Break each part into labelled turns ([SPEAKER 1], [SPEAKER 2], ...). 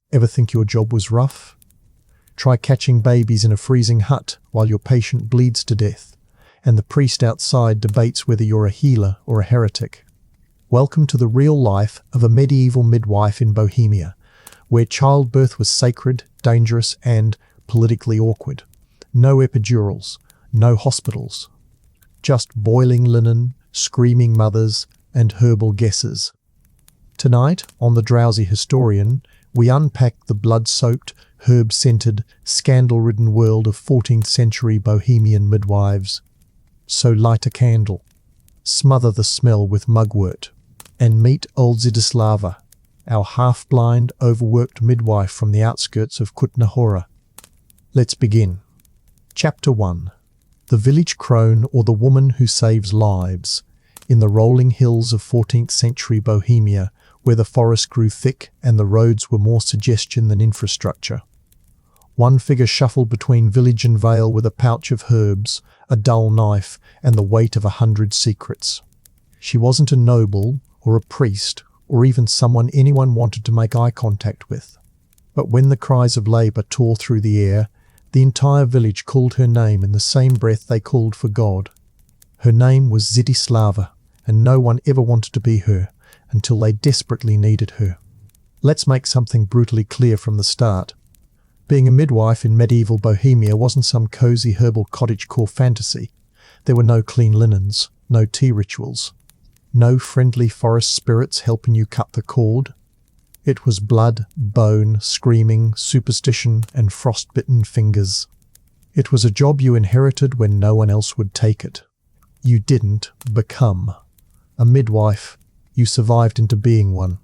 [SPEAKER 1] Ever think your job was rough? Try catching babies in a freezing hut while your patient bleeds to death, and the priest outside debates whether you're a healer or a heretic. Welcome to the real life of a medieval midwife in Bohemia, where childbirth was sacred, dangerous, and politically awkward. No epidurals, no hospitals. Just boiling linen, screaming mothers, and herbal guesses. Tonight, on the Drowsy Historian, we unpack the blood-soaked, herb-scented, scandal-ridden world of 14th century Bohemian midwives. So light a candle, smother the smell with mugwort, and meet old Zdislava, our half-blind, overworked midwife from the outskirts of Kutna. Let's begin. Chapter 1. The village crone, or the woman who saves lives, in the rolling hills of 14th century Bohemia, where the forest grew thick and the roads were more suggestion than infrastructure. One figure shuffled between village and vale with a pouch of herbs, a dull knife, and the weight of 100 secrets. She wasn't a noble, or a priest, or even someone anyone wanted to make eye contact with. But when the cries of labour tore through the air, the entire village called her name in the same breath they called for God. Her name was Zdislava, and no one ever wanted to be her, until they desperately needed her. Let's make something brutally clear from the start. Being a midwife in medieval Bohemia wasn't some cosy herbal cottagecore fantasy. There were no clean linens, no tea rituals, no friendly forest spirits helping you cut the cord. It was blood, bone, screaming, superstition, and frostbitten fingers. It was a job you inherited when no one else would take it. You didn't become a midwife, you survived into being one.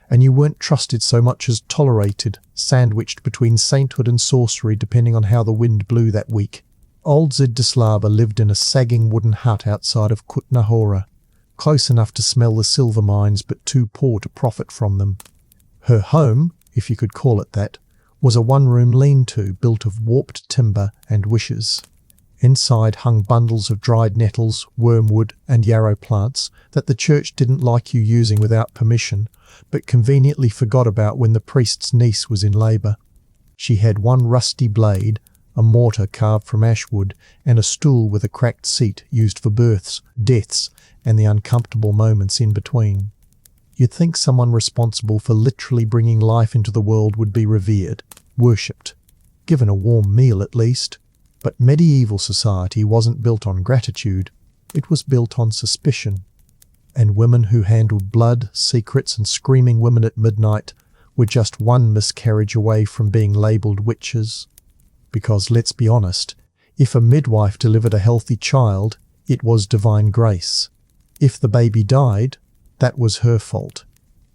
[SPEAKER 1] And you weren't trusted so much as tolerated, sandwiched between sainthood and sorcery depending on how the wind blew that week. Old Zdislava lived in a sagging wooden hut outside of Kutna, close enough to smell the silver mines but too poor to profit from them. Her home, if you could call it that, was a one-room lean-to built of warped timber and wishes. Inside hung bundles of dried nettles, wormwood, and yarrow plants that the church didn't like you using without permission, but conveniently forgot about when the priest's niece was in labour. She had one rusty blade, a mortar carved from ashwood, and a stool with a cracked seat used for births, deaths, and the uncomfortable moments in between. You'd think someone responsible for literally bringing life into the world would be revered, worshipped, given a warm meal at least. But medieval society wasn't built on gratitude, it was built on suspicion. And women who handled blood, secrets, and screaming women at midnight were just one miscarriage away from being labelled witches. Because let's be honest, if a midwife delivered a healthy child, it was divine grace. If the baby died, that was her fault.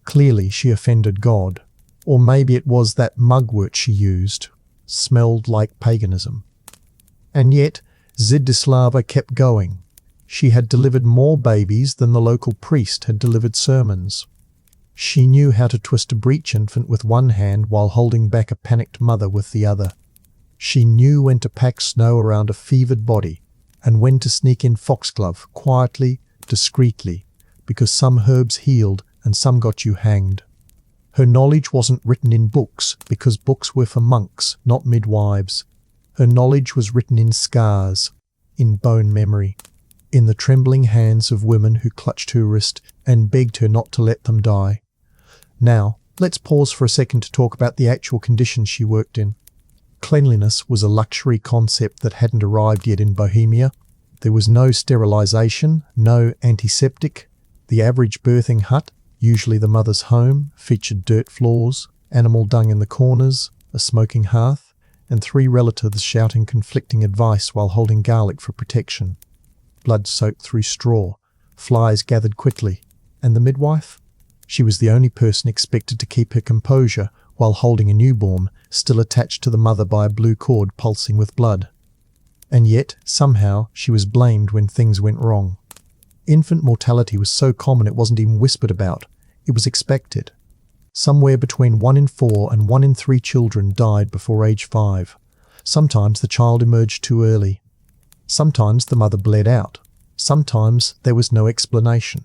[SPEAKER 1] Clearly she offended God. Or maybe it was that mugwort she used. Smelled like paganism. And yet, Zdislava kept going. She had delivered more babies than the local priest had delivered sermons. She knew how to twist a breech infant with one hand while holding back a panicked mother with the other. She knew when to pack snow around a fevered body, and when to sneak in foxglove, quietly, discreetly, because some herbs healed and some got you hanged. Her knowledge wasn't written in books, because books were for monks, not midwives. Her knowledge was written in scars, in bone memory, in the trembling hands of women who clutched her wrist and begged her not to let them die. Now, let's pause for a second to talk about the actual conditions she worked in. Cleanliness was a luxury concept that hadn't arrived yet in Bohemia. There was no sterilisation, no antiseptic. The average birthing hut, usually the mother's home, featured dirt floors, animal dung in the corners, a smoking hearth, and 3 relatives shouting conflicting advice while holding garlic for protection. Blood soaked through straw, flies gathered quickly, and the midwife? She was the only person expected to keep her composure while holding a newborn, still attached to the mother by a blue cord pulsing with blood. And yet, somehow, she was blamed when things went wrong. Infant mortality was so common it wasn't even whispered about. It was expected. Somewhere between 1 in 4 and 1 in 3 children died before age 5. Sometimes the child emerged too early. Sometimes the mother bled out. Sometimes there was no explanation.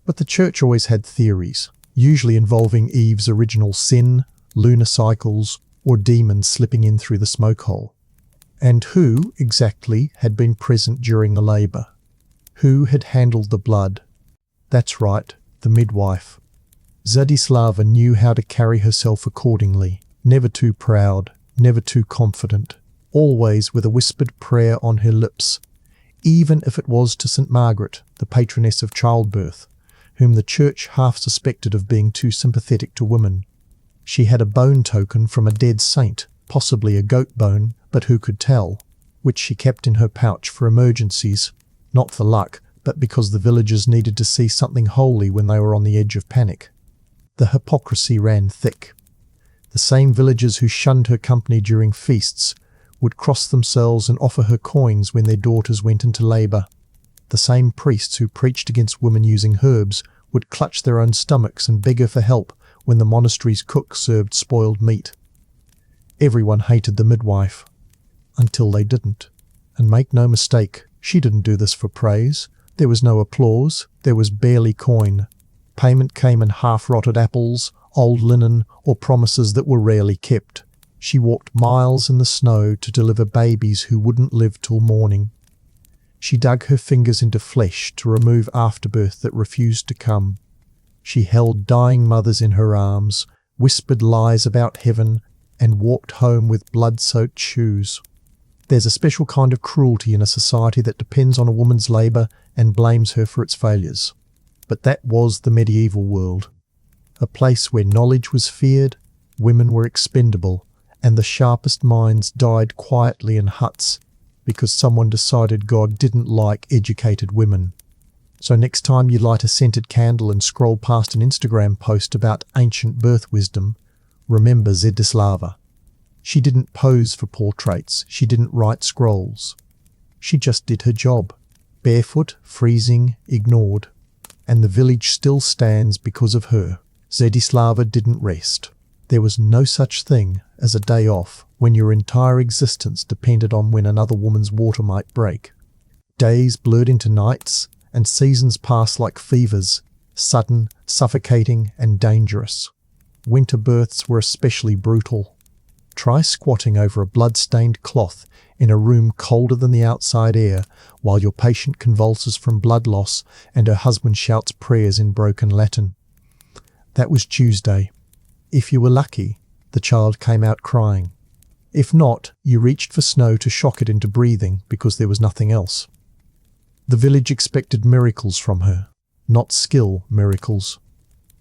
[SPEAKER 1] But the church always had theories, usually involving Eve's original sin, lunar cycles, or demons slipping in through the smoke hole. And who, exactly, had been present during the labour? Who had handled the blood? That's right, the midwife. Zdislava knew how to carry herself accordingly, never too proud, never too confident, always with a whispered prayer on her lips, even if it was to St. Margaret, the patroness of childbirth, whom the church half suspected of being too sympathetic to women. She had a bone token from a dead saint, possibly a goat bone, but who could tell, which she kept in her pouch for emergencies, not for luck, but because the villagers needed to see something holy when they were on the edge of panic. The hypocrisy ran thick. The same villagers who shunned her company during feasts would cross themselves and offer her coins when their daughters went into labour. The same priests who preached against women using herbs would clutch their own stomachs and beg her for help when the monastery's cook served spoiled meat. Everyone hated the midwife, until they didn't. And make no mistake, she didn't do this for praise. There was no applause, there was barely coin. Payment came in half-rotted apples, old linen, or promises that were rarely kept. She walked miles in the snow to deliver babies who wouldn't live till morning. She dug her fingers into flesh to remove afterbirth that refused to come. She held dying mothers in her arms, whispered lies about heaven, and walked home with blood-soaked shoes. There's a special kind of cruelty in a society that depends on a woman's labour and blames her for its failures. But that was the medieval world. A place where knowledge was feared, women were expendable, and the sharpest minds died quietly in huts because someone decided God didn't like educated women. So next time you light a scented candle and scroll past an Instagram post about ancient birth wisdom, remember Zdislava. She didn't pose for portraits, she didn't write scrolls. She just did her job. Barefoot, freezing, ignored. And the village still stands because of her. Zdislava didn't rest. There was no such thing as a day off when your entire existence depended on when another woman's water might break. Days blurred into nights, and seasons passed like fevers, sudden, suffocating, and dangerous. Winter births were especially brutal. Try squatting over a blood-stained cloth in a room colder than the outside air while your patient convulses from blood loss and her husband shouts prayers in broken Latin. That was Tuesday. If you were lucky, the child came out crying. If not, you reached for snow to shock it into breathing because there was nothing else. The village expected miracles from her, not skill miracles.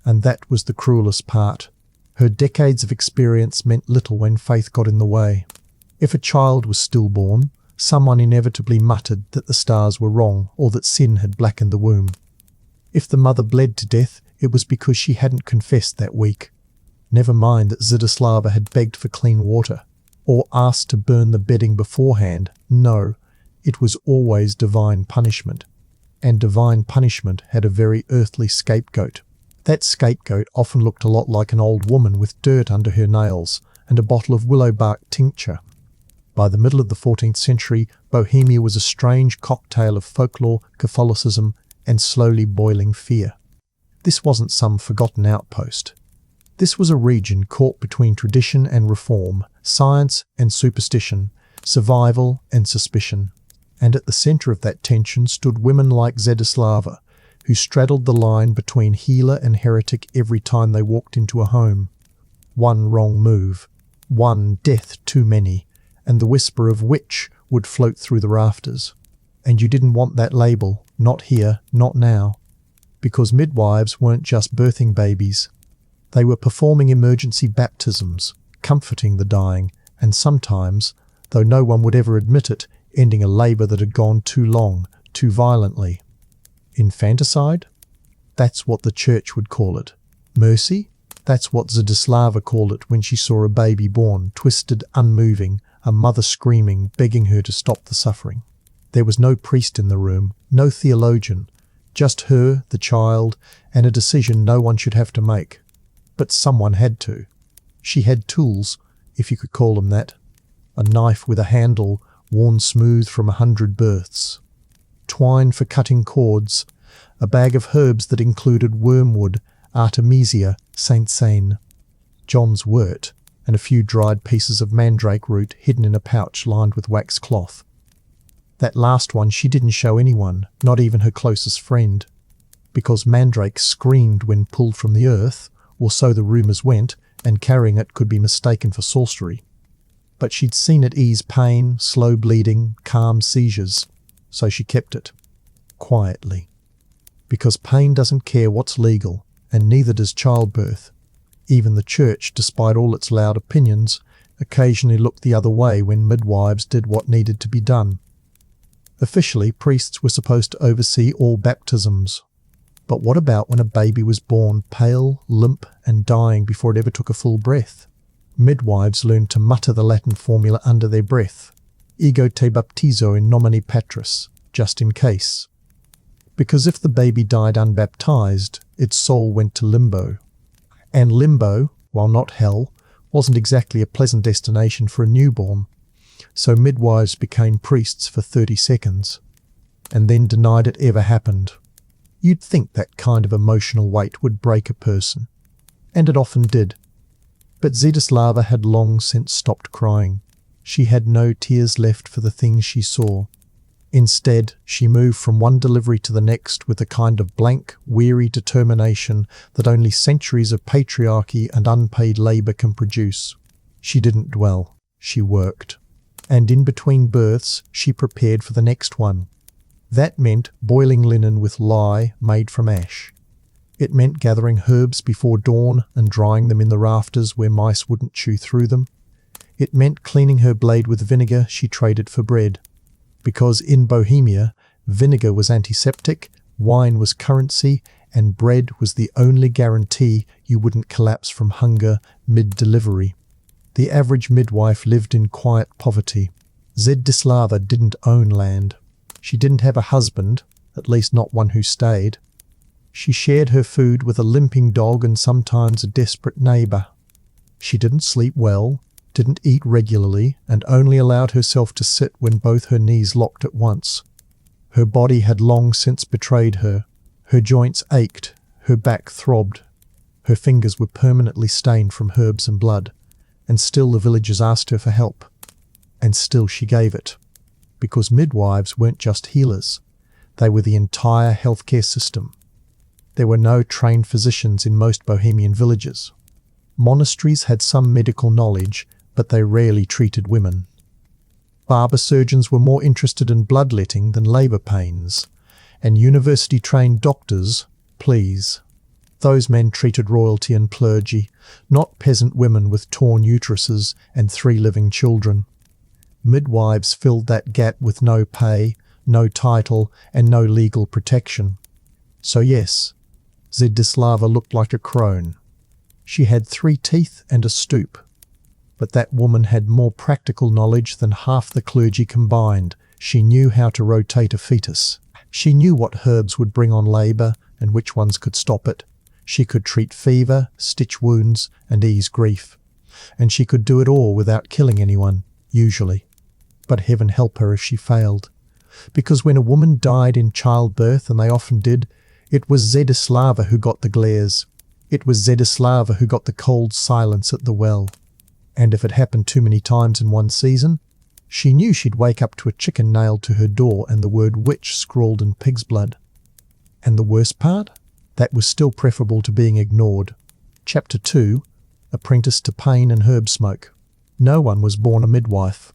[SPEAKER 1] And that was the cruelest part. Her decades of experience meant little when faith got in the way. If a child was stillborn, someone inevitably muttered that the stars were wrong or that sin had blackened the womb. If the mother bled to death, it was because she hadn't confessed that week. Never mind that Zdislava had begged for clean water, or asked to burn the bedding beforehand. No, it was always divine punishment. And divine punishment had a very earthly scapegoat. That scapegoat often looked a lot like an old woman with dirt under her nails and a bottle of willow bark tincture. By the middle of the 14th century, Bohemia was a strange cocktail of folklore, Catholicism, and slowly boiling fear. This wasn't some forgotten outpost. This was a region caught between tradition and reform, science and superstition, survival and suspicion. And at the centre of that tension stood women like Zdislava, who straddled the line between healer and heretic every time they walked into a home. One wrong move, one death too many, and the whisper of witch would float through the rafters. And you didn't want that label, not here, not now. Because midwives weren't just birthing babies. They were performing emergency baptisms, comforting the dying, and sometimes, though no one would ever admit it, ending a labour that had gone too long, too violently. Infanticide? That's what the church would call it. Mercy? That's what Zdislava called it when she saw a baby born, twisted, unmoving, a mother screaming, begging her to stop the suffering. There was no priest in the room, no theologian, just her, the child, and a decision no one should have to make. But someone had to. She had tools, if you could call them that. A knife with a handle worn smooth from 100 births. Twine for cutting cords, a bag of herbs that included wormwood, artemisia, saint-sane. John's wort, and a few dried pieces of mandrake root hidden in a pouch lined with wax cloth. That last one she didn't show anyone, not even her closest friend, because mandrake screamed when pulled from the earth, or so the rumours went, and carrying it could be mistaken for sorcery. But she'd seen it ease pain, slow bleeding, calm seizures, so she kept it, quietly. Because pain doesn't care what's legal, and neither does childbirth. Even the church, despite all its loud opinions, occasionally looked the other way when midwives did what needed to be done. Officially, priests were supposed to oversee all baptisms. But what about when a baby was born pale, limp, and dying before it ever took a full breath? Midwives learned to mutter the Latin formula under their breath, ego te baptizo in nomine patris, just in case. Because if the baby died unbaptized, its soul went to limbo. And limbo, while not hell, wasn't exactly a pleasant destination for a newborn. So midwives became priests for 30 seconds, and then denied it ever happened. You'd think that kind of emotional weight would break a person, and it often did. But Zdislava had long since stopped crying. She had no tears left for the things she saw. Instead, she moved from one delivery to the next with a kind of blank, weary determination that only centuries of patriarchy and unpaid labour can produce. She didn't dwell, she worked. And in between births, she prepared for the next one. That meant boiling linen with lye made from ash. It meant gathering herbs before dawn and drying them in the rafters where mice wouldn't chew through them. It meant cleaning her blade with vinegar she traded for bread. Because in Bohemia, vinegar was antiseptic, wine was currency, and bread was the only guarantee you wouldn't collapse from hunger mid-delivery. The average midwife lived in quiet poverty. Zdislava didn't own land. She didn't have a husband, at least not one who stayed. She shared her food with a limping dog and sometimes a desperate neighbour. She didn't sleep well, didn't eat regularly, and only allowed herself to sit when both her knees locked at once. Her body had long since betrayed her. Her joints ached, her back throbbed. Her fingers were permanently stained from herbs and blood, and still the villagers asked her for help. And still she gave it. Because midwives weren't just healers. They were the entire healthcare system. There were no trained physicians in most Bohemian villages. Monasteries had some medical knowledge, but they rarely treated women. Barber surgeons were more interested in bloodletting than labour pains, and university-trained doctors, please. Those men treated royalty and clergy, not peasant women with torn uteruses and 3 living children. Midwives filled that gap with no pay, no title, and no legal protection. So yes, Zdislava looked like a crone. She had 3 teeth and a stoop. But that woman had more practical knowledge than half the clergy combined. She knew how to rotate a fetus. She knew what herbs would bring on labour and which ones could stop it. She could treat fever, stitch wounds, and ease grief. And she could do it all without killing anyone, usually. But heaven help her if she failed. Because when a woman died in childbirth, and they often did, it was Zdislava who got the glares. It was Zdislava who got the cold silence at the well. And if it happened too many times in one season, she knew she'd wake up to a chicken nailed to her door and the word witch scrawled in pig's blood. And the worst part? That was still preferable to being ignored. Chapter 2, Apprentice to Pain and Herb Smoke. No one was born a midwife.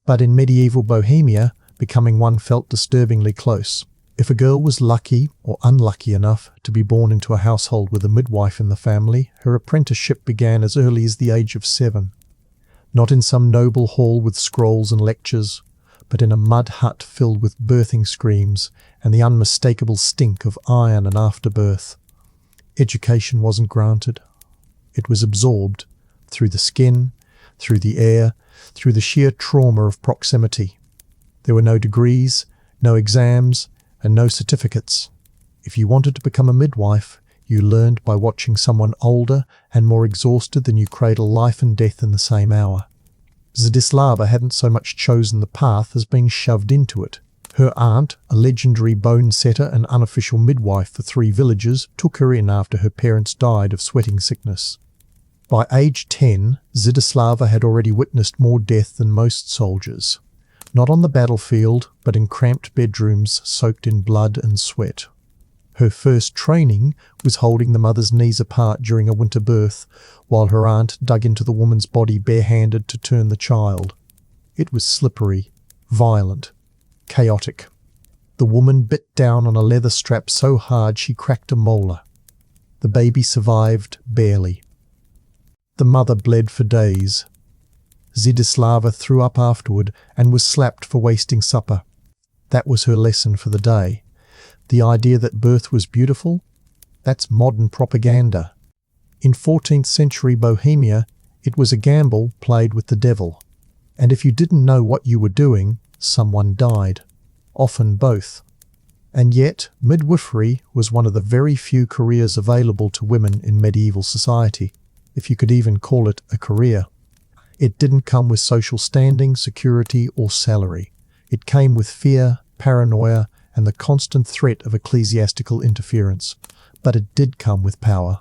[SPEAKER 1] But in medieval Bohemia, becoming one felt disturbingly close. If a girl was lucky or unlucky enough to be born into a household with a midwife in the family, her apprenticeship began as early as the age of 7. Not in some noble hall with scrolls and lectures, but in a mud hut filled with birthing screams and the unmistakable stink of iron and afterbirth. Education wasn't granted. It was absorbed through the skin, through the air, through the sheer trauma of proximity. There were no degrees, no exams, and no certificates. If you wanted to become a midwife, you learned by watching someone older and more exhausted than you cradle life and death in the same hour. Zdislava hadn't so much chosen the path as been shoved into it. Her aunt, a legendary bone setter and unofficial midwife for 3 villages, took her in after her parents died of sweating sickness. By age 10, Zdislava had already witnessed more death than most soldiers. Not on the battlefield, but in cramped bedrooms soaked in blood and sweat. Her first training was holding the mother's knees apart during a winter birth, while her aunt dug into the woman's body barehanded to turn the child. It was slippery, violent, chaotic. The woman bit down on a leather strap so hard she cracked a molar. The baby survived barely. The mother bled for days. Zdislava threw up afterward and was slapped for wasting supper. That was her lesson for the day. The idea that birth was beautiful? That's modern propaganda. In 14th century Bohemia, it was a gamble played with the devil. And if you didn't know what you were doing, someone died. Often both. And yet, midwifery was one of the very few careers available to women in medieval society, if you could even call it a career. It didn't come with social standing, security, or salary. It came with fear, paranoia, and the constant threat of ecclesiastical interference. But it did come with power.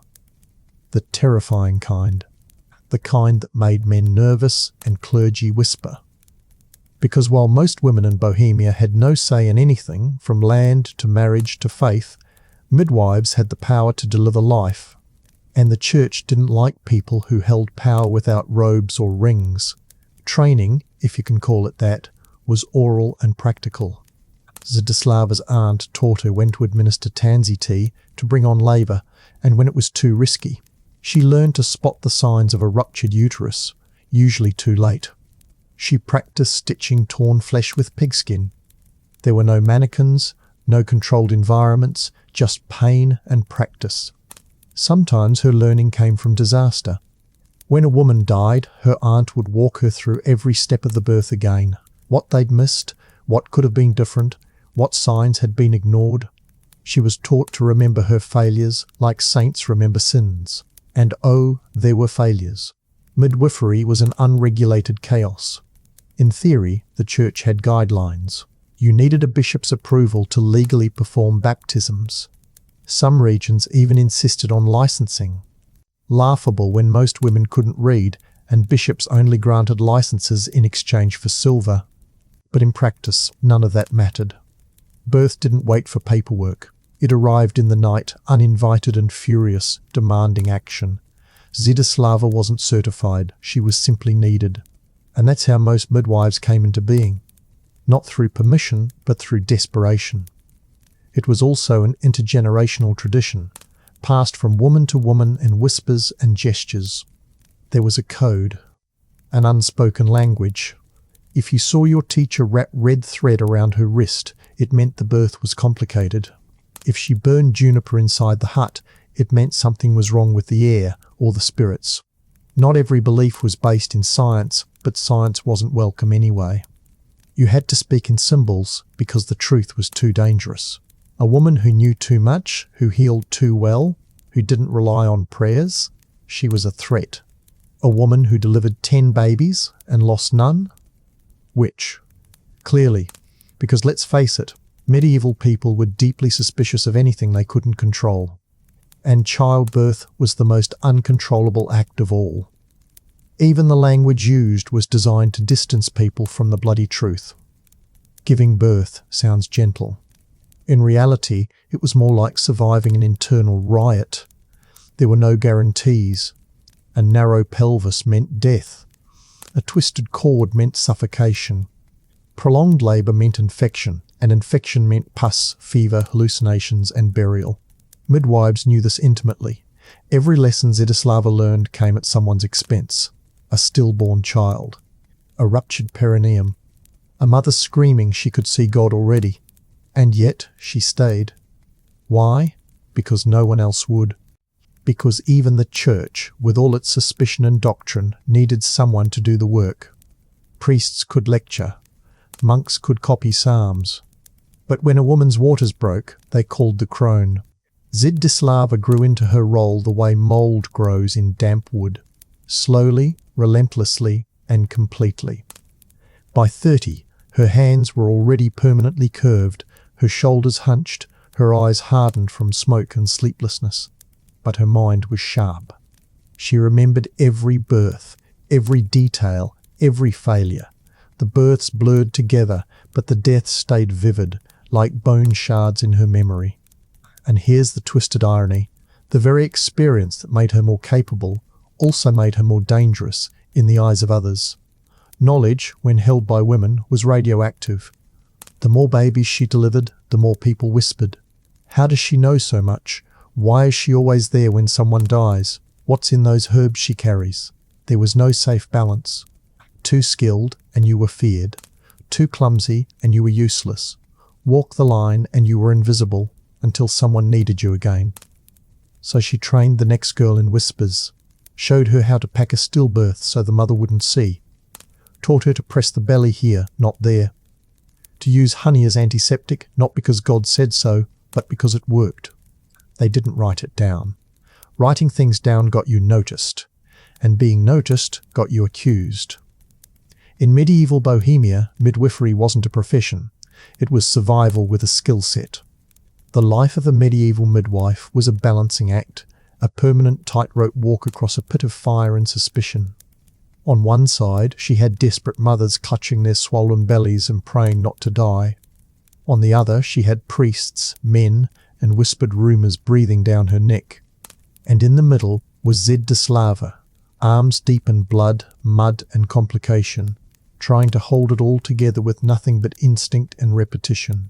[SPEAKER 1] The terrifying kind. The kind that made men nervous and clergy whisper. Because while most women in Bohemia had no say in anything, from land to marriage to faith, midwives had the power to deliver life. And the church didn't like people who held power without robes or rings. Training, if you can call it that, was oral and practical. Zdislava's aunt taught her when to administer tansy tea to bring on labour, and when it was too risky. She learned to spot the signs of a ruptured uterus, usually too late. She practiced stitching torn flesh with pigskin. There were no mannequins, no controlled environments, just pain and practice. Sometimes her learning came from disaster. When a woman died, her aunt would walk her through every step of the birth again. What they'd missed, what could have been different, what signs had been ignored. She was taught to remember her failures like saints remember sins. And oh, there were failures. Midwifery was an unregulated chaos. In theory, the church had guidelines. You needed a bishop's approval to legally perform baptisms. Some regions even insisted on licensing. Laughable when most women couldn't read and bishops only granted licenses in exchange for silver. But in practice, none of that mattered. Birth didn't wait for paperwork. It arrived in the night, uninvited and furious, demanding action. Zdislava wasn't certified, she was simply needed. And that's how most midwives came into being. Not through permission, but through desperation. It was also an intergenerational tradition, passed from woman to woman in whispers and gestures. There was a code, an unspoken language. If you saw your teacher wrap red thread around her wrist, it meant the birth was complicated. If she burned juniper inside the hut, it meant something was wrong with the air or the spirits. Not every belief was based in science, but science wasn't welcome anyway. You had to speak in symbols because the truth was too dangerous. A woman who knew too much, who healed too well, who didn't rely on prayers, she was a threat. A woman who delivered 10 babies and lost none? Which? Clearly, because let's face it, medieval people were deeply suspicious of anything they couldn't control. And childbirth was the most uncontrollable act of all. Even the language used was designed to distance people from the bloody truth. Giving birth sounds gentle. In reality, it was more like surviving an internal riot. There were no guarantees. A narrow pelvis meant death. A twisted cord meant suffocation. Prolonged labour meant infection, and infection meant pus, fever, hallucinations, and burial. Midwives knew this intimately. Every lesson Zdislava learned came at someone's expense. A stillborn child. A ruptured perineum. A mother screaming she could see God already. And yet she stayed. Why? Because no one else would. Because even the church, with all its suspicion and doctrine, needed someone to do the work. Priests could lecture. Monks could copy psalms. But when a woman's waters broke, they called the crone. Zdislava grew into her role the way mould grows in damp wood. Slowly, relentlessly, and completely. By 30, her hands were already permanently curved, her shoulders hunched, her eyes hardened from smoke and sleeplessness. But her mind was sharp. She remembered every birth, every detail, every failure. The births blurred together, but the deaths stayed vivid, like bone shards in her memory. And here's the twisted irony. The very experience that made her more capable also made her more dangerous in the eyes of others. Knowledge, when held by women, was radioactive. The more babies she delivered, the more people whispered. How does she know so much? Why is she always there when someone dies? What's in those herbs she carries? There was no safe balance. Too skilled, and you were feared. Too clumsy, and you were useless. Walk the line, and you were invisible, until someone needed you again. So she trained the next girl in whispers, showed her how to pack a stillbirth so the mother wouldn't see, taught her to press the belly here, not there, to use honey as antiseptic, not because God said so, but because it worked. They didn't write it down. Writing things down got you noticed, and being noticed got you accused. In medieval Bohemia, midwifery wasn't a profession. It was survival with a skill set. The life of a medieval midwife was a balancing act, a permanent tightrope walk across a pit of fire and suspicion. On one side, she had desperate mothers clutching their swollen bellies and praying not to die. On the other, she had priests, men, and whispered rumours breathing down her neck. And in the middle was Zdislava, arms deep in blood, mud, and complication, trying to hold it all together with nothing but instinct and repetition.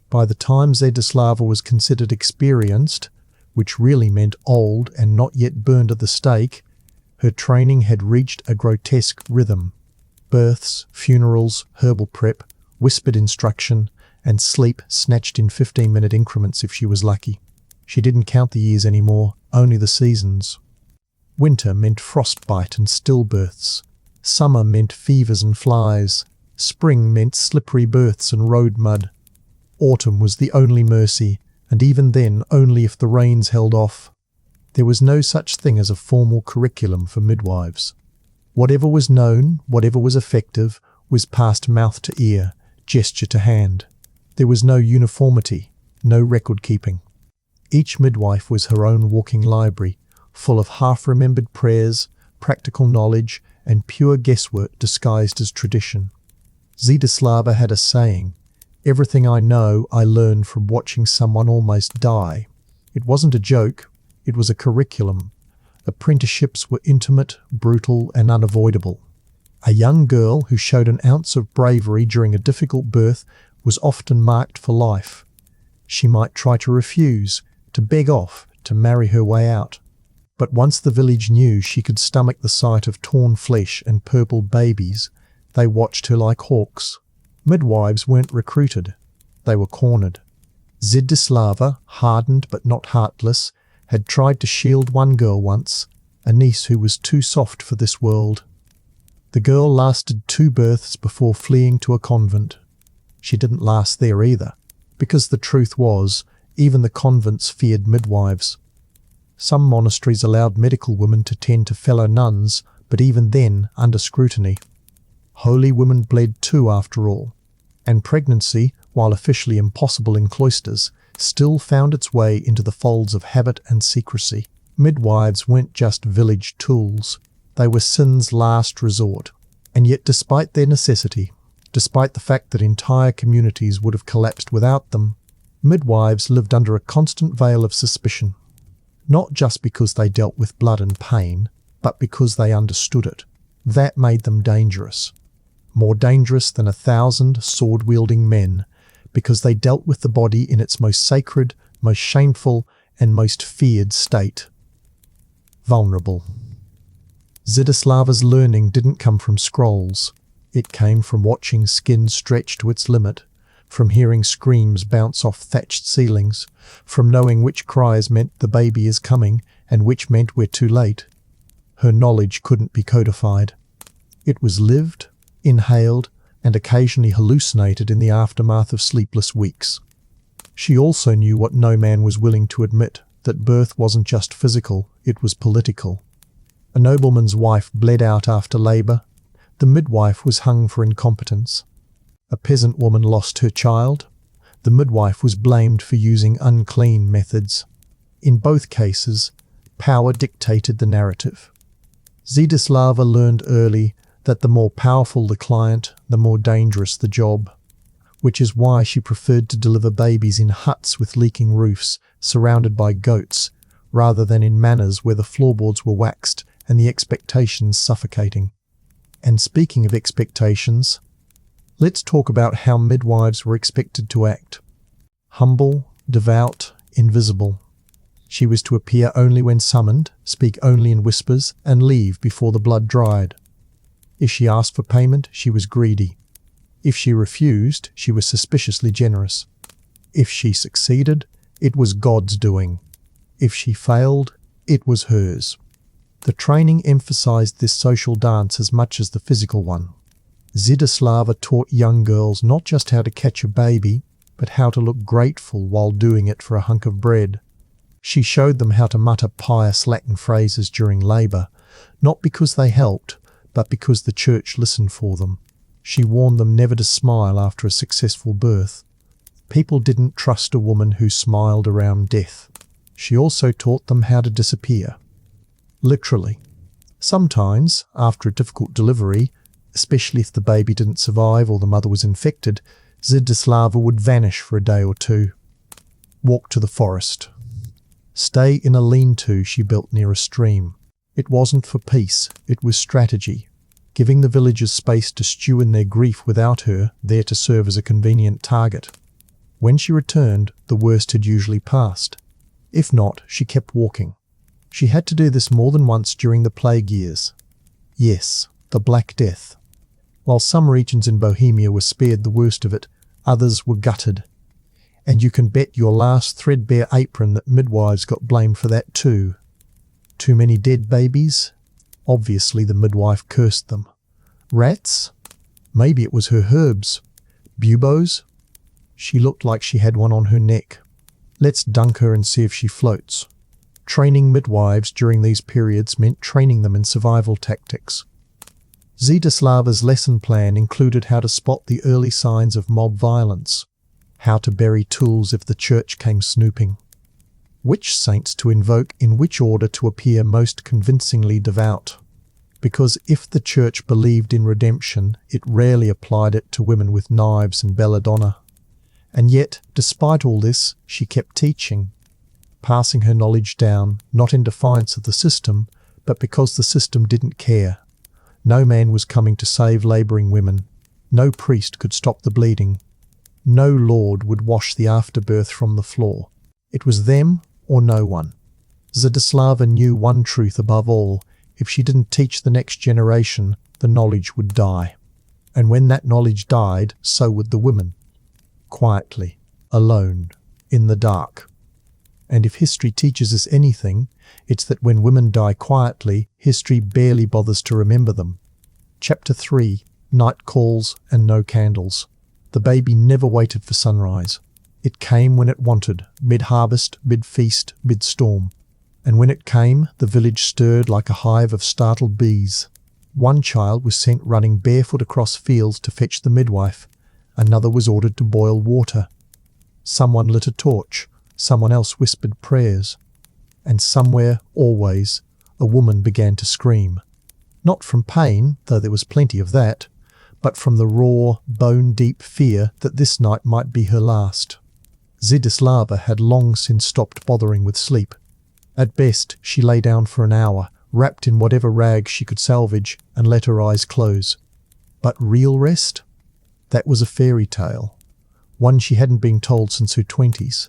[SPEAKER 1] By the time Zdislava was considered experienced, which really meant old and not yet burned at the stake, her training had reached a grotesque rhythm. Births, funerals, herbal prep, whispered instruction, and sleep snatched in 15-minute increments if she was lucky. She didn't count the years anymore, only the seasons. Winter meant frostbite and stillbirths. Summer meant fevers and flies. Spring meant slippery births and road mud. Autumn was the only mercy, and even then only if the rains held off. There was no such thing as a formal curriculum for midwives. Whatever was known, whatever was effective, was passed mouth to ear, gesture to hand. There was no uniformity, no record-keeping. Each midwife was her own walking library, full of half-remembered prayers, practical knowledge, and pure guesswork disguised as tradition. Zdislava had a saying, "Everything I know, I learned from watching someone almost die." It wasn't a joke, it was a curriculum. Apprenticeships were intimate, brutal, and unavoidable. A young girl who showed an ounce of bravery during a difficult birth was often marked for life. She might try to refuse, to beg off, to marry her way out. But once the village knew she could stomach the sight of torn flesh and purple babies, they watched her like hawks. Midwives weren't recruited, they were cornered. Zdislava, hardened but not heartless, had tried to shield one girl once, a niece who was too soft for this world. The girl lasted 2 births before fleeing to a convent. She didn't last there either, because the truth was, even the convents feared midwives. Some monasteries allowed medical women to tend to fellow nuns, but even then under scrutiny. Holy women bled too, after all, and pregnancy, while officially impossible in cloisters, still found its way into the folds of habit and secrecy. Midwives weren't just village tools, they were sin's last resort. And yet despite their necessity, despite the fact that entire communities would have collapsed without them, midwives lived under a constant veil of suspicion. Not just because they dealt with blood and pain, but because they understood it. That made them dangerous. More dangerous than 1,000 sword-wielding men, because they dealt with the body in its most sacred, most shameful, and most feared state. Vulnerable. Zdislava's learning didn't come from scrolls. It came from watching skin stretch to its limit, from hearing screams bounce off thatched ceilings, from knowing which cries meant the baby is coming and which meant we're too late. Her knowledge couldn't be codified. It was lived, inhaled, and occasionally hallucinated in the aftermath of sleepless weeks. She also knew what no man was willing to admit, that birth wasn't just physical, it was political. A nobleman's wife bled out after labour. The midwife was hung for incompetence. A peasant woman lost her child. The midwife was blamed for using unclean methods. In both cases, power dictated the narrative. Zdislava learned early that the more powerful the client, the more dangerous the job, which is why she preferred to deliver babies in huts with leaking roofs, surrounded by goats, rather than in manors where the floorboards were waxed and the expectations suffocating. And speaking of expectations, let's talk about how midwives were expected to act. Humble, devout, invisible. She was to appear only when summoned, speak only in whispers, and leave before the blood dried. If she asked for payment, she was greedy. If she refused, she was suspiciously generous. If she succeeded, it was God's doing. If she failed, it was hers. The training emphasized this social dance as much as the physical one. Zdislava taught young girls not just how to catch a baby, but how to look grateful while doing it for a hunk of bread. She showed them how to mutter pious Latin phrases during labour, not because they helped, but because the church listened for them. She warned them never to smile after a successful birth. People didn't trust a woman who smiled around death. She also taught them how to disappear. Literally. Sometimes, after a difficult delivery, especially if the baby didn't survive or the mother was infected, Zdislava would vanish for a day or two. Walk to the forest. Stay in a lean-to she built near a stream. It wasn't for peace, it was strategy, giving the villagers space to stew in their grief without her, there to serve as a convenient target. When she returned, the worst had usually passed. If not, she kept walking. She had to do this more than once during the plague years. Yes, the Black Death. While some regions in Bohemia were spared the worst of it, others were gutted. And you can bet your last threadbare apron that midwives got blamed for that too. Too many dead babies? Obviously the midwife cursed them. Rats? Maybe it was her herbs. Buboes? She looked like she had one on her neck. Let's dunk her and see if she floats. Training midwives during these periods meant training them in survival tactics. Zdislava's lesson plan included how to spot the early signs of mob violence, how to bury tools if the church came snooping, which saints to invoke in which order to appear most convincingly devout. Because if the church believed in redemption, it rarely applied it to women with knives and belladonna. And yet, despite all this, she kept teaching, passing her knowledge down, not in defiance of the system, but because the system didn't care. No man was coming to save labouring women. No priest could stop the bleeding. No lord would wash the afterbirth from the floor. It was them or no one. Zdislava knew one truth above all. If she didn't teach the next generation, the knowledge would die. And when that knowledge died, so would the women. Quietly, alone, in the dark. And if history teaches us anything, it's that when women die quietly, history barely bothers to remember them. Chapter 3. Night calls and no candles. The baby never waited for sunrise. It came when it wanted, mid-harvest, mid-feast, mid-storm. And when it came, the village stirred like a hive of startled bees. One child was sent running barefoot across fields to fetch the midwife. Another was ordered to boil water. Someone lit a torch. Someone else whispered prayers. And somewhere, always, a woman began to scream. Not from pain, though there was plenty of that, but from the raw, bone-deep fear that this night might be her last. Zdislava had long since stopped bothering with sleep. At best, she lay down for an hour, wrapped in whatever rags she could salvage, and let her eyes close. But real rest? That was a fairy tale, one she hadn't been told since her 20s.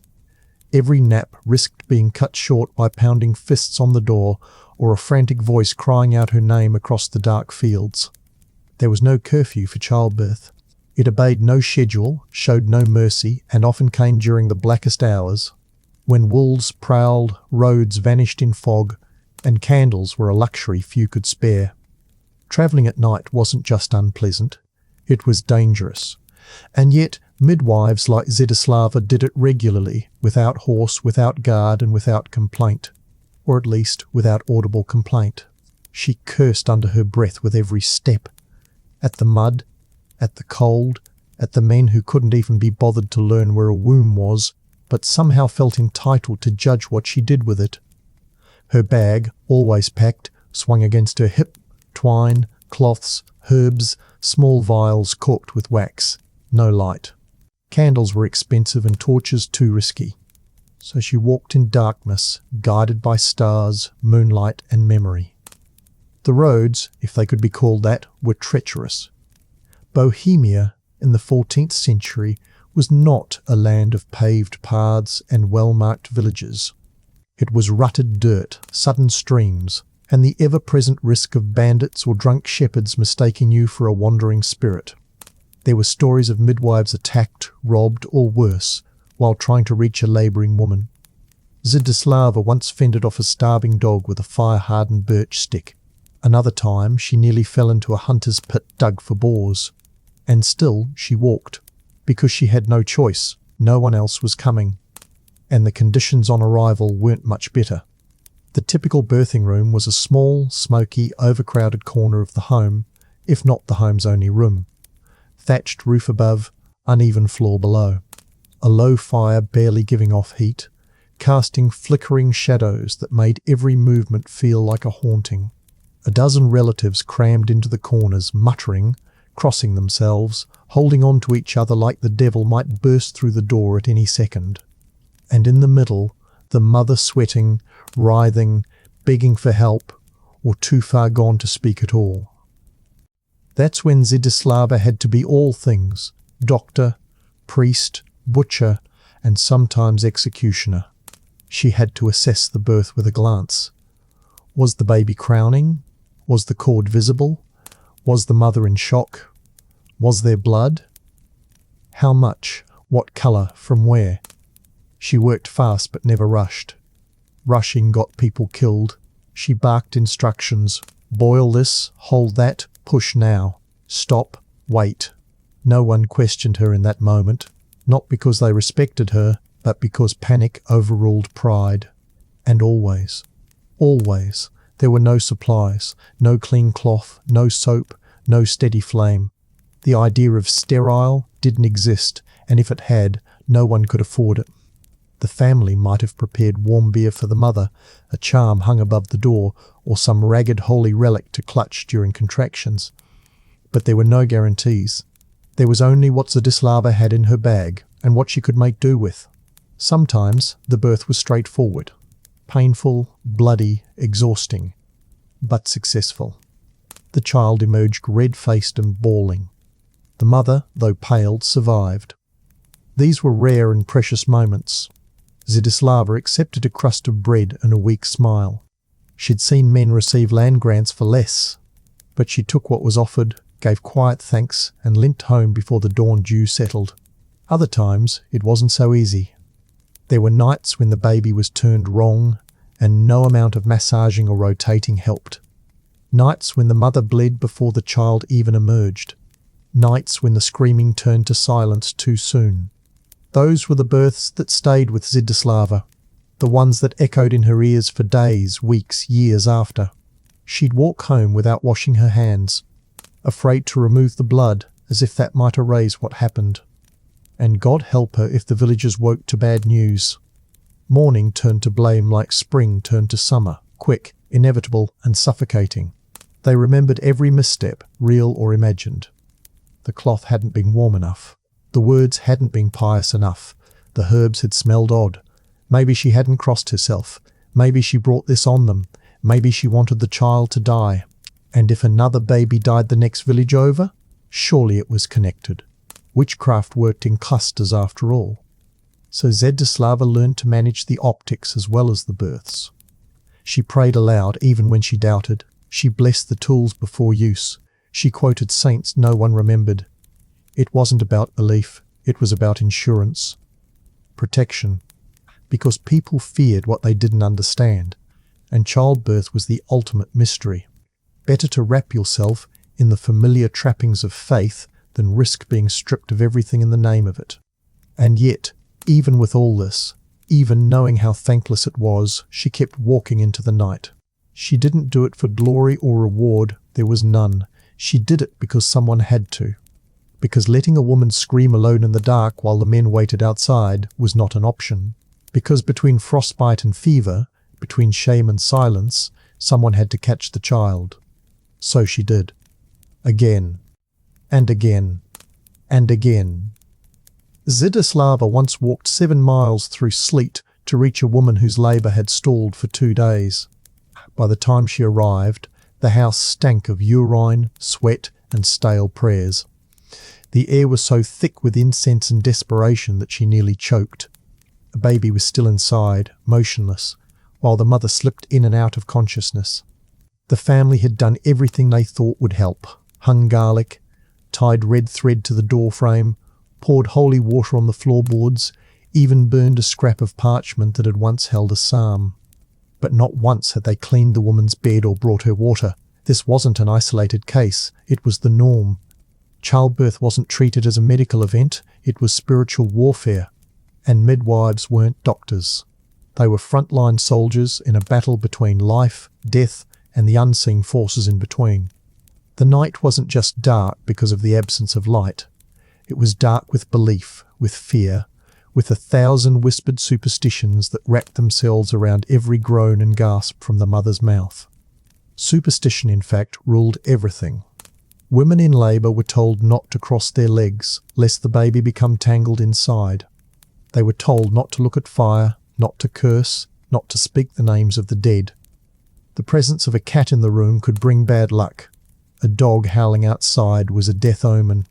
[SPEAKER 1] Every nap risked being cut short by pounding fists on the door or a frantic voice crying out her name across the dark fields. There was no curfew for childbirth. It obeyed no schedule, showed no mercy, and often came during the blackest hours, when wolves prowled, roads vanished in fog, and candles were a luxury few could spare. Travelling at night wasn't just unpleasant, it was dangerous. And yet, midwives like Zdislava did it regularly, without horse, without guard, and without complaint. Or at least, without audible complaint. She cursed under her breath with every step. At the mud, at the cold, at the men who couldn't even be bothered to learn where a womb was, but somehow felt entitled to judge what she did with it. Her bag, always packed, swung against her hip, twine, cloths, herbs, small vials corked with wax. No light. Candles were expensive and torches too risky. So she walked in darkness, guided by stars, moonlight, and memory. The roads, if they could be called that, were treacherous. Bohemia, in the 14th century, was not a land of paved paths and well-marked villages. It was rutted dirt, sudden streams, and the ever-present risk of bandits or drunk shepherds mistaking you for a wandering spirit. There were stories of midwives attacked, robbed, or worse, while trying to reach a labouring woman. Zdislava once fended off a starving dog with a fire-hardened birch stick. Another time she nearly fell into a hunter's pit dug for boars. And still she walked, because she had no choice. No one else was coming. And the conditions on arrival weren't much better. The typical birthing room was a small, smoky, overcrowded corner of the home, if not the home's only room. Thatched roof above, uneven floor below. A low fire barely giving off heat, casting flickering shadows that made every movement feel like a haunting. A dozen relatives crammed into the corners, muttering, crossing themselves, holding on to each other like the devil might burst through the door at any second. And in the middle, the mother sweating, writhing, begging for help, or too far gone to speak at all. That's when Zdislava had to be all things: doctor, priest, butcher, and sometimes executioner. She had to assess the birth with a glance. Was the baby crowning? Was the cord visible? Was the mother in shock? Was there blood? How much? What colour? From where? She worked fast but never rushed. Rushing got people killed. She barked instructions. Boil this, hold that, push now. Stop, wait. No one questioned her in that moment, not because they respected her, but because panic overruled pride. And always, there were no supplies, no clean cloth, no soap, no steady flame. The idea of sterile didn't exist, and if it had, no one could afford it. The family might have prepared warm beer for the mother, a charm hung above the door, or some ragged holy relic to clutch during contractions. But there were no guarantees. There was only what Zdislava had in her bag, and what she could make do with. Sometimes the birth was straightforward. Painful, bloody, exhausting, but successful. The child emerged red-faced and bawling. The mother, though pale, survived. These were rare and precious moments. Zdislava accepted a crust of bread and a weak smile. She'd seen men receive land grants for less, but she took what was offered, gave quiet thanks, and limped home before the dawn dew settled. Other times, it wasn't so easy. There were nights when the baby was turned wrong, and no amount of massaging or rotating helped. Nights when the mother bled before the child even emerged. Nights when the screaming turned to silence too soon. Those were the births that stayed with Zdislava, the ones that echoed in her ears for days, weeks, years after. She'd walk home without washing her hands, afraid to remove the blood, as if that might erase what happened. And God help her if the villagers woke to bad news. Morning turned to blame like spring turned to summer, quick, inevitable, and suffocating. They remembered every misstep, real or imagined. The cloth hadn't been warm enough. The words hadn't been pious enough. The herbs had smelled odd. Maybe she hadn't crossed herself. Maybe she brought this on them. Maybe she wanted the child to die. And if another baby died the next village over, surely it was connected. Witchcraft worked in clusters after all. So Zdislava learned to manage the optics as well as the births. She prayed aloud even when she doubted. She blessed the tools before use. She quoted saints no one remembered. It wasn't about belief, it was about insurance. Protection. Because people feared what they didn't understand, and childbirth was the ultimate mystery. Better to wrap yourself in the familiar trappings of faith than risk being stripped of everything in the name of it. And yet, even with all this, even knowing how thankless it was, she kept walking into the night. She didn't do it for glory or reward, there was none. She did it because someone had to. Because letting a woman scream alone in the dark while the men waited outside was not an option. Because between frostbite and fever, between shame and silence, someone had to catch the child. So she did. Again, and again, and again. Zdislava once walked 7 miles through sleet to reach a woman whose labour had stalled for 2 days. By the time she arrived, the house stank of urine, sweat, and stale prayers. The air was so thick with incense and desperation that she nearly choked. A baby was still inside, motionless, while the mother slipped in and out of consciousness. The family had done everything they thought would help. Hung garlic, tied red thread to the door frame, poured holy water on the floorboards, even burned a scrap of parchment that had once held a psalm. But not once had they cleaned the woman's bed or brought her water. This wasn't an isolated case, it was the norm. Childbirth wasn't treated as a medical event, it was spiritual warfare. And midwives weren't doctors. They were frontline soldiers in a battle between life, death, and the unseen forces in between. The night wasn't just dark because of the absence of light. It was dark with belief, with fear, with 1,000 whispered superstitions that wrapped themselves around every groan and gasp from the mother's mouth. Superstition, in fact, ruled everything. Women in labour were told not to cross their legs, lest the baby become tangled inside. They were told not to look at fire, not to curse, not to speak the names of the dead. The presence of a cat in the room could bring bad luck. A dog howling outside was a death omen.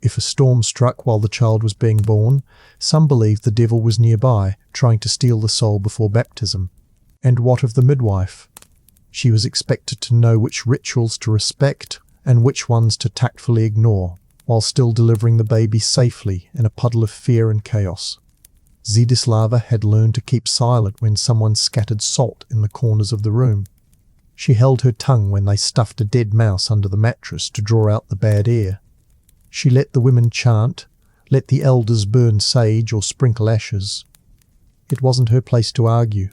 [SPEAKER 1] If a storm struck while the child was being born, some believed the devil was nearby, trying to steal the soul before baptism. And what of the midwife? She was expected to know which rituals to respect and which ones to tactfully ignore, while still delivering the baby safely in a puddle of fear and chaos. Zdislava had learned to keep silent when someone scattered salt in the corners of the room. She held her tongue when they stuffed a dead mouse under the mattress to draw out the bad air. She let the women chant, let the elders burn sage or sprinkle ashes. It wasn't her place to argue.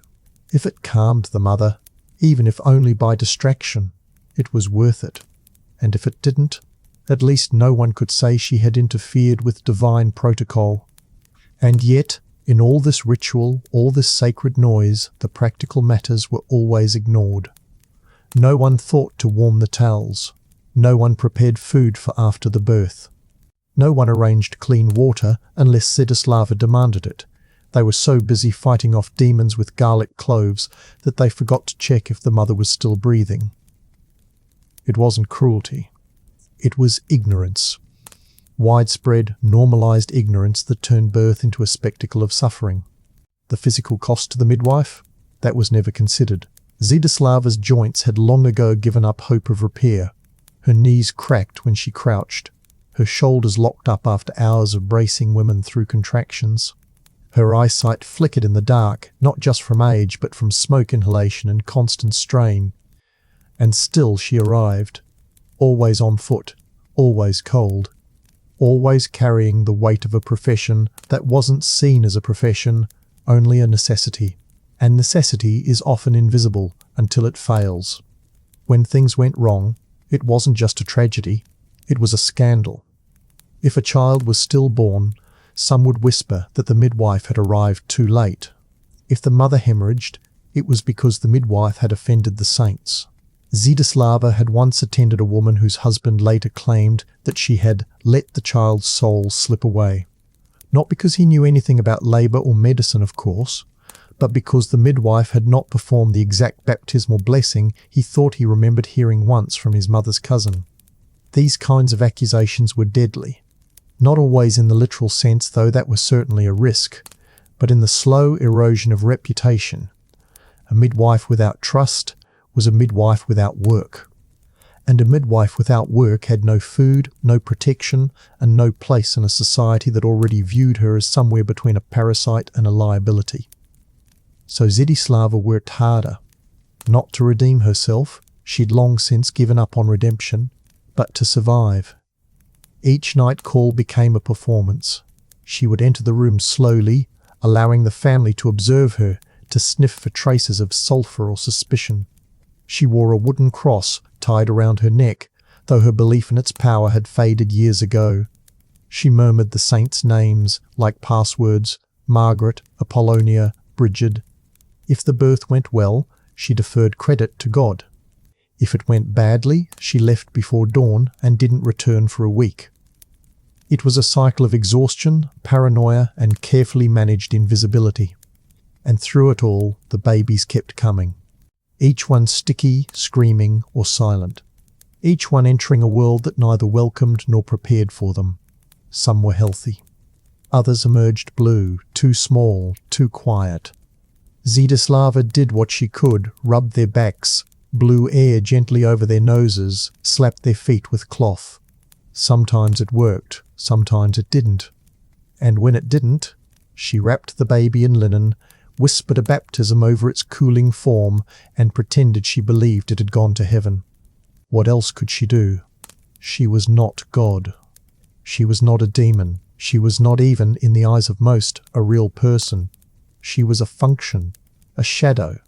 [SPEAKER 1] If it calmed the mother, even if only by distraction, it was worth it. And if it didn't, at least no one could say she had interfered with divine protocol. And yet, in all this ritual, all this sacred noise, the practical matters were always ignored. No one thought to warm the towels. No one prepared food for after the birth. No one arranged clean water unless Zdislava demanded it. They were so busy fighting off demons with garlic cloves that they forgot to check if the mother was still breathing. It wasn't cruelty. It was ignorance. Widespread, normalized ignorance that turned birth into a spectacle of suffering. The physical cost to the midwife? That was never considered. Zdislava's joints had long ago given up hope of repair. Her knees cracked when she crouched. Her shoulders locked up after hours of bracing women through contractions. Her eyesight flickered in the dark, not just from age, but from smoke inhalation and constant strain. And still she arrived, always on foot, always cold, always carrying the weight of a profession that wasn't seen as a profession, only a necessity. And necessity is often invisible until it fails. When things went wrong, it wasn't just a tragedy, it was a scandal. If a child was stillborn, some would whisper that the midwife had arrived too late. If the mother hemorrhaged, it was because the midwife had offended the saints. Zdislava had once attended a woman whose husband later claimed that she had let the child's soul slip away. Not because he knew anything about labour or medicine, of course, but because the midwife had not performed the exact baptismal blessing he thought he remembered hearing once from his mother's cousin. These kinds of accusations were deadly. Not always in the literal sense, though that was certainly a risk, but in the slow erosion of reputation. A midwife without trust was a midwife without work. And a midwife without work had no food, no protection, and no place in a society that already viewed her as somewhere between a parasite and a liability. So Zdislava worked harder. Not to redeem herself, she'd long since given up on redemption, but to survive. Each night call became a performance. She would enter the room slowly, allowing the family to observe her, to sniff for traces of sulphur or suspicion. She wore a wooden cross tied around her neck, though her belief in its power had faded years ago. She murmured the saints' names, like passwords: Margaret, Apollonia, Bridget. If the birth went well, she deferred credit to God. If it went badly, she left before dawn and didn't return for a week. It was a cycle of exhaustion, paranoia, and carefully managed invisibility. And through it all, the babies kept coming. Each one sticky, screaming, or silent. Each one entering a world that neither welcomed nor prepared for them. Some were healthy. Others emerged blue, too small, too quiet. Zdislava did what she could, rubbed their backs, blew air gently over their noses, slapped their feet with cloth. Sometimes it worked, sometimes it didn't. And when it didn't, she wrapped the baby in linen, whispered a baptism over its cooling form, and pretended she believed it had gone to heaven. What else could she do? She was not God. She was not a demon. She was not even, in the eyes of most, a real person. She was a function, a shadow,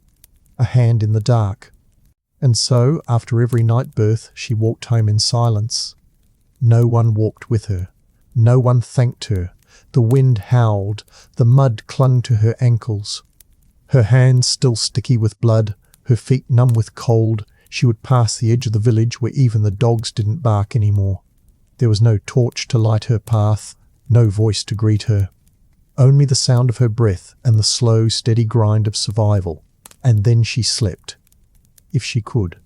[SPEAKER 1] a hand in the dark. And so, after every night birth, she walked home in silence. No one walked with her. No one thanked her. The wind howled. The mud clung to her ankles. Her hands still sticky with blood, her feet numb with cold, she would pass the edge of the village where even the dogs didn't bark anymore. There was no torch to light her path, no voice to greet her. Only the sound of her breath and the slow, steady grind of survival. And then she slept. If she could.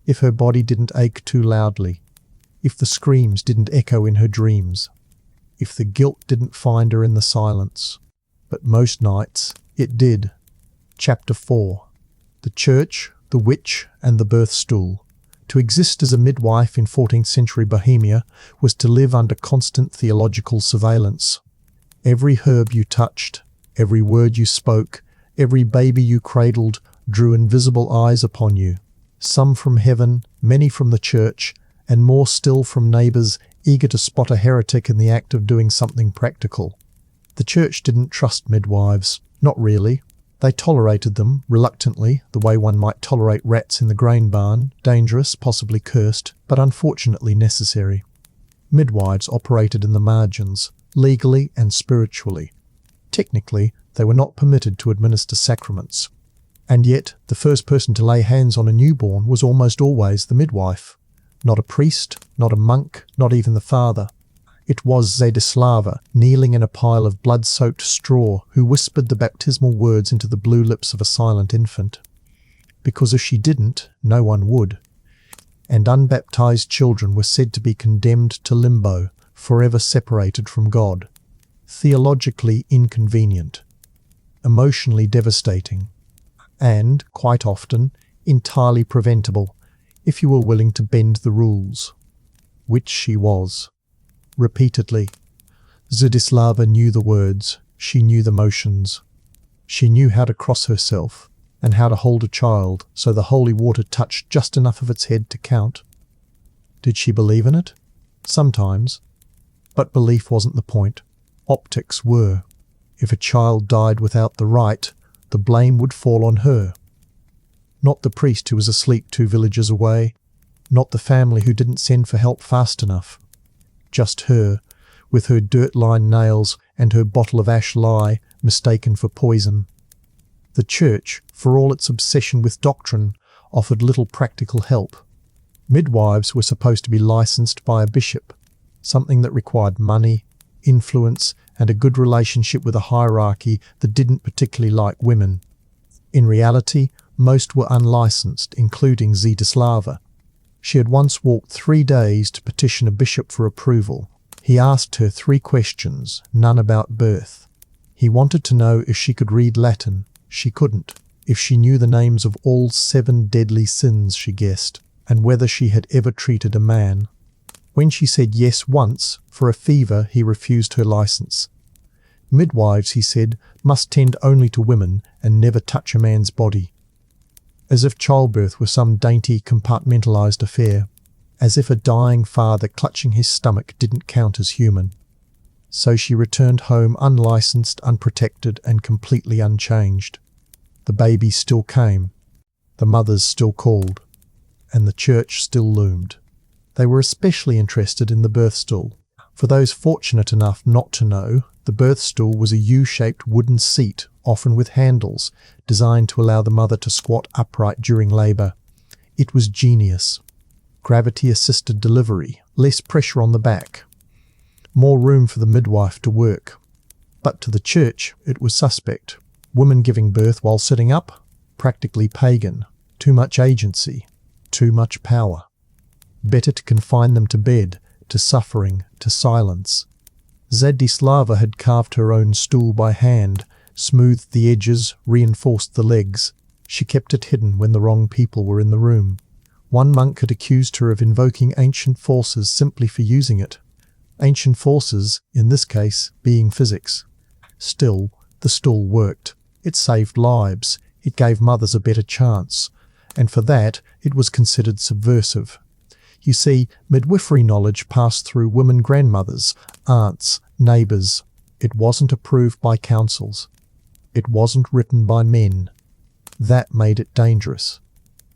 [SPEAKER 1] If her body didn't ache too loudly. If the screams didn't echo in her dreams. If the guilt didn't find her in the silence. But most nights, it did. Chapter 4. The Church, the Witch, and the Birth Stool. To exist as a midwife in 14th century Bohemia was to live under constant theological surveillance. Every herb you touched, every word you spoke, every baby you cradled drew invisible eyes upon you, some from heaven, many from the church, and more still from neighbours eager to spot a heretic in the act of doing something practical. The church didn't trust midwives, not really. They tolerated them, reluctantly, the way one might tolerate rats in the grain barn, dangerous, possibly cursed, but unfortunately necessary. Midwives operated in the margins, legally and spiritually. Technically, they were not permitted to administer sacraments. And yet, the first person to lay hands on a newborn was almost always the midwife. Not a priest, not a monk, not even the father. It was Zdislava, kneeling in a pile of blood-soaked straw, who whispered the baptismal words into the blue lips of a silent infant. Because if she didn't, no one would. And unbaptized children were said to be condemned to limbo, forever separated from God. Theologically inconvenient. Emotionally devastating. And, quite often, entirely preventable, if you were willing to bend the rules. Which she was. Repeatedly. Zdislava knew the words, she knew the motions. She knew how to cross herself, and how to hold a child so the holy water touched just enough of its head to count. Did she believe in it? Sometimes. But belief wasn't the point. Optics were. If a child died without the rite, the blame would fall on her. Not the priest who was asleep 2 villages away, not the family who didn't send for help fast enough. Just her, with her dirt-lined nails and her bottle of ash lye mistaken for poison. The church, for all its obsession with doctrine, offered little practical help. Midwives were supposed to be licensed by a bishop, something that required money, influence, and a good relationship with a hierarchy that didn't particularly like women. In reality, most were unlicensed, including Zdislava. She had once walked 3 days to petition a bishop for approval. He asked her 3 questions, none about birth. He wanted to know if she could read Latin. She couldn't. If she knew the names of all 7 deadly sins, she guessed, and whether she had ever treated a man. When she said yes once, for a fever, he refused her license. Midwives, he said, must tend only to women and never touch a man's body. As if childbirth were some dainty, compartmentalized affair. As if a dying father clutching his stomach didn't count as human. So she returned home unlicensed, unprotected, and completely unchanged. The babies still came. The mothers still called. And the church still loomed. They were especially interested in the birth stool. For those fortunate enough not to know, The birth stool was a U-shaped wooden seat, often with handles, designed to allow the mother to squat upright during labour. It was genius. Gravity-assisted delivery, less pressure on the back, more room for the midwife to work. But to the church, it was suspect. Women giving birth while sitting up? Practically pagan. Too much agency. Too much power. Better to confine them to bed, to suffering, to silence. Zdislava had carved her own stool by hand, smoothed the edges, reinforced the legs. She kept it hidden when the wrong people were in the room. One monk had accused her of invoking ancient forces simply for using it. Ancient forces, in this case, being physics. Still, the stool worked. It saved lives. It gave mothers a better chance. And for that, it was considered subversive. You see, midwifery knowledge passed through women grandmothers, aunts, neighbours. It wasn't approved by councils. It wasn't written by men. That made it dangerous.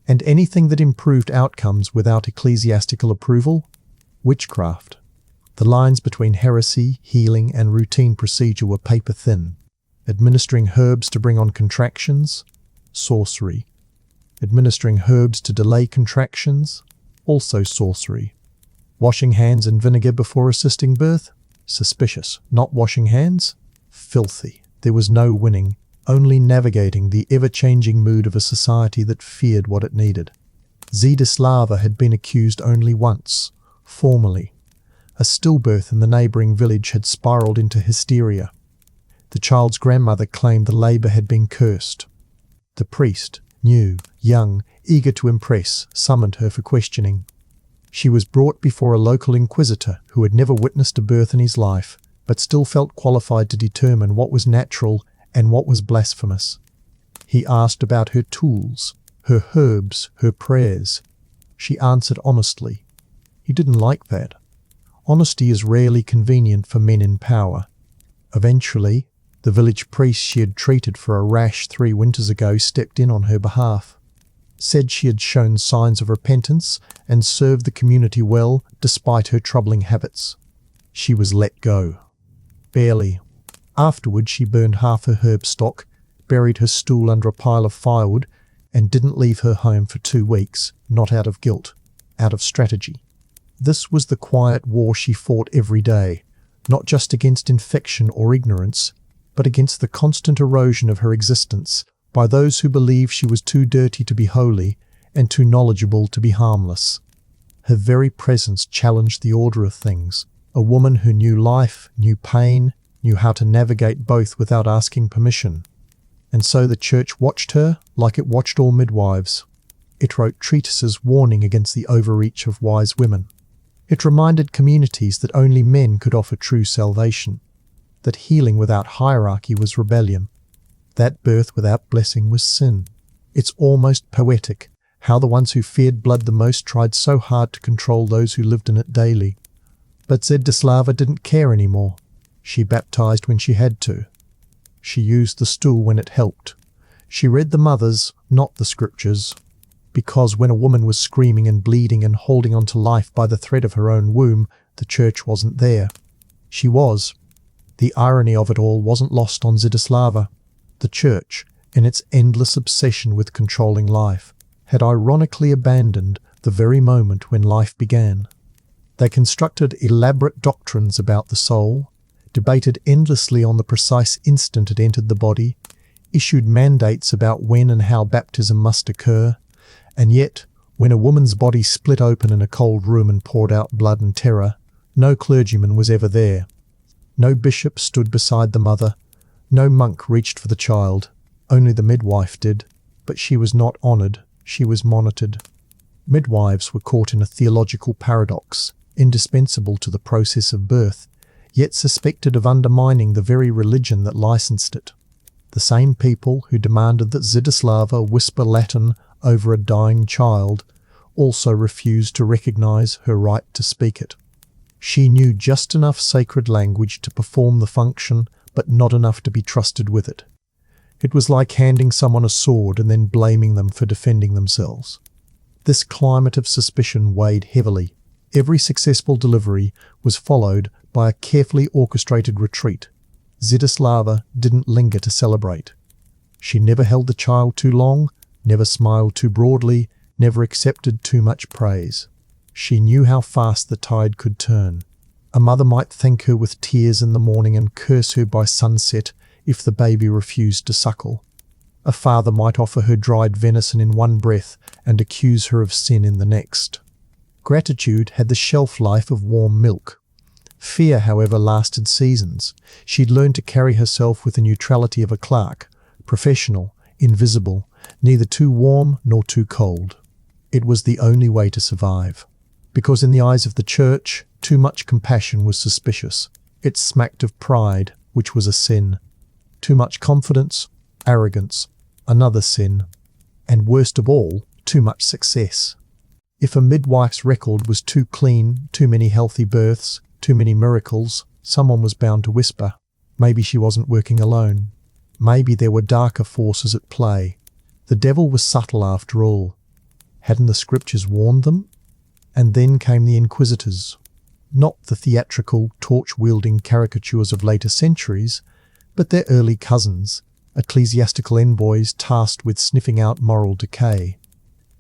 [SPEAKER 1] And anything that improved outcomes without ecclesiastical approval? Witchcraft. The lines between heresy, healing, and routine procedure were paper-thin. Administering herbs to bring on contractions? Sorcery. Administering herbs to delay contractions? Also sorcery. Washing hands in vinegar before assisting birth? Suspicious. Not washing hands? Filthy. There was no winning, only navigating the ever-changing mood of a society that feared what it needed. Zdislava had been accused only once, formally. A stillbirth in the neighbouring village had spiralled into hysteria. The child's grandmother claimed the labour had been cursed. The priest, new, young, eager to impress, summoned her for questioning. She was brought before a local inquisitor who had never witnessed a birth in his life, but still felt qualified to determine what was natural and what was blasphemous. He asked about her tools, her herbs, her prayers. She answered honestly. He didn't like that. Honesty is rarely convenient for men in power. Eventually, the village priest she had treated for a rash 3 winters ago stepped in on her behalf. Said she had shown signs of repentance and served the community well despite her troubling habits. She was let go. Barely. Afterward, she burned half her herb stock, buried her stool under a pile of firewood, and didn't leave her home for 2 weeks, not out of guilt, out of strategy. This was the quiet war she fought every day, not just against infection or ignorance, but against the constant erosion of her existence by those who believed she was too dirty to be holy and too knowledgeable to be harmless. Her very presence challenged the order of things. A woman who knew life, knew pain, knew how to navigate both without asking permission. And so the church watched her like it watched all midwives. It wrote treatises warning against the overreach of wise women. It reminded communities that only men could offer true salvation, that healing without hierarchy was rebellion, that birth without blessing was sin. It's almost poetic how the ones who feared blood the most tried so hard to control those who lived in it daily. But Zdislava didn't care anymore. She baptized when she had to. She used the stool when it helped. She read the mothers, not the scriptures. Because when a woman was screaming and bleeding and holding on to life by the thread of her own womb, the church wasn't there. She was. The irony of it all wasn't lost on Zdislava. The church, in its endless obsession with controlling life, had ironically abandoned the very moment when life began. They constructed elaborate doctrines about the soul, debated endlessly on the precise instant it entered the body, issued mandates about when and how baptism must occur, and yet, when a woman's body split open in a cold room and poured out blood and terror, no clergyman was ever there. No bishop stood beside the mother. No monk reached for the child. Only the midwife did. But she was not honoured. She was monitored. Midwives were caught in a theological paradox, indispensable to the process of birth, yet suspected of undermining the very religion that licensed it. The same people who demanded that Zdislava whisper Latin over a dying child also refused to recognize her right to speak it. She knew just enough sacred language to perform the function, but not enough to be trusted with it. It was like handing someone a sword and then blaming them for defending themselves. This climate of suspicion weighed heavily. Every successful delivery was followed by a carefully orchestrated retreat. Zdislava didn't linger to celebrate. She never held the child too long, never smiled too broadly, never accepted too much praise. She knew how fast the tide could turn. A mother might thank her with tears in the morning and curse her by sunset if the baby refused to suckle. A father might offer her dried venison in one breath and accuse her of sin in the next. Gratitude had the shelf life of warm milk. Fear, however, lasted seasons. She'd learned to carry herself with the neutrality of a clerk, professional, invisible, neither too warm nor too cold. It was the only way to survive. Because in the eyes of the church, too much compassion was suspicious. It smacked of pride, which was a sin. Too much confidence, arrogance, another sin. And worst of all, too much success. If a midwife's record was too clean, too many healthy births, too many miracles, someone was bound to whisper. Maybe she wasn't working alone. Maybe there were darker forces at play. The devil was subtle after all. Hadn't the scriptures warned them? And then came the inquisitors. Not the theatrical, torch-wielding caricatures of later centuries, but their early cousins, ecclesiastical envoys tasked with sniffing out moral decay.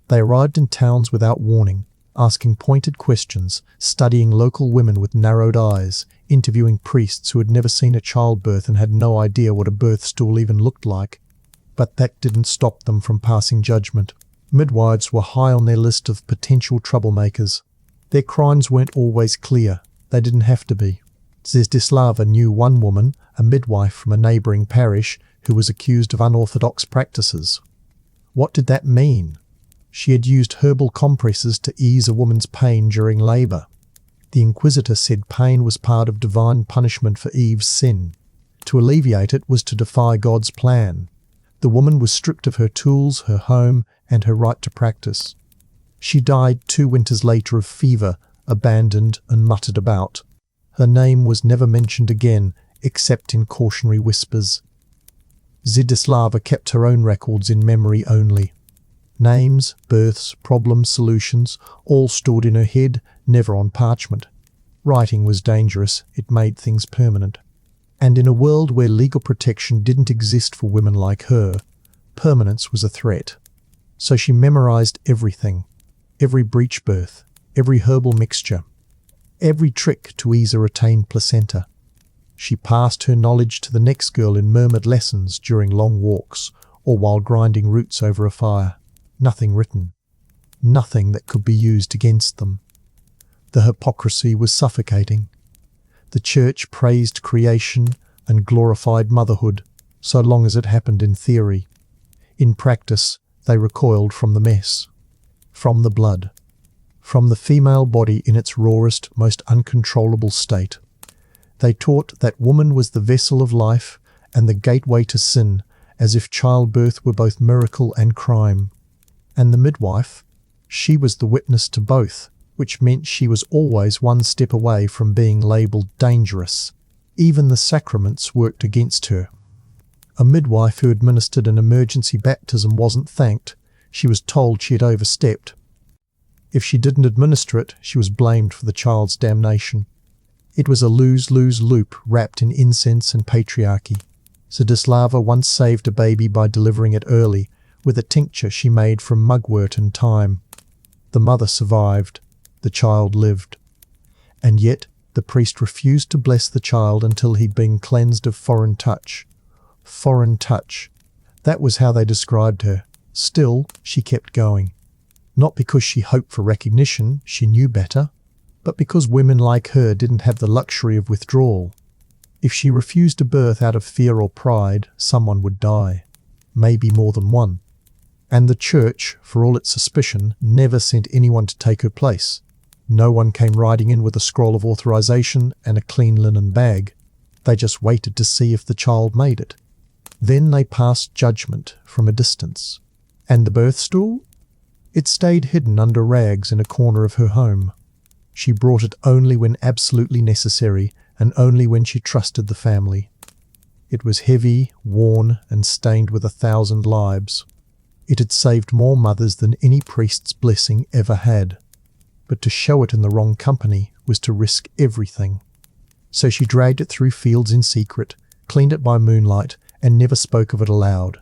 [SPEAKER 1] They arrived in towns without warning, asking pointed questions, studying local women with narrowed eyes, interviewing priests who had never seen a childbirth and had no idea what a birth stool even looked like. But that didn't stop them from passing judgment. Midwives were high on their list of potential troublemakers. Their crimes weren't always clear. They didn't have to be. Zdislava knew one woman, a midwife from a neighbouring parish, who was accused of unorthodox practices. What did that mean? She had used herbal compresses to ease a woman's pain during labour. The inquisitor said pain was part of divine punishment for Eve's sin. To alleviate it was to defy God's plan. The woman was stripped of her tools, her home, and her right to practice. She died 2 winters later of fever, abandoned and muttered about. Her name was never mentioned again, except in cautionary whispers. Zdislava kept her own records in memory only. Names, births, problems, solutions, all stored in her head, never on parchment. Writing was dangerous, it made things permanent. And in a world where legal protection didn't exist for women like her, permanence was a threat. So she memorized everything, every breech birth, every herbal mixture, every trick to ease a retained placenta. She passed her knowledge to the next girl in murmured lessons during long walks or while grinding roots over a fire. Nothing written, nothing that could be used against them. The hypocrisy was suffocating. The church praised creation and glorified motherhood, so long as it happened in theory. In practice, they recoiled from the mess, from the blood, from the female body in its rawest, most uncontrollable state. They taught that woman was the vessel of life and the gateway to sin, as if childbirth were both miracle and crime. And the midwife, she was the witness to both, which meant she was always one step away from being labelled dangerous. Even the sacraments worked against her. A midwife who administered an emergency baptism wasn't thanked. She was told she had overstepped. If she didn't administer it, she was blamed for the child's damnation. It was a lose-lose loop wrapped in incense and patriarchy. Zdislava once saved a baby by delivering it early, with a tincture she made from mugwort and thyme. The mother survived. The child lived. And yet the priest refused to bless the child until he'd been cleansed of foreign touch. Foreign touch. That was how they described her. Still, she kept going. Not because she hoped for recognition, she knew better, but because women like her didn't have the luxury of withdrawal. If she refused a birth out of fear or pride, someone would die. Maybe more than one. And the church, for all its suspicion, never sent anyone to take her place. No one came riding in with a scroll of authorization and a clean linen bag. They just waited to see if the child made it. Then they passed judgment from a distance. And the birth stool? It stayed hidden under rags in a corner of her home. She brought it only when absolutely necessary, and only when she trusted the family. It was heavy, worn, and stained with 1,000 lives. It had saved more mothers than any priest's blessing ever had. But to show it in the wrong company was to risk everything. So she dragged it through fields in secret, cleaned it by moonlight, and never spoke of it aloud.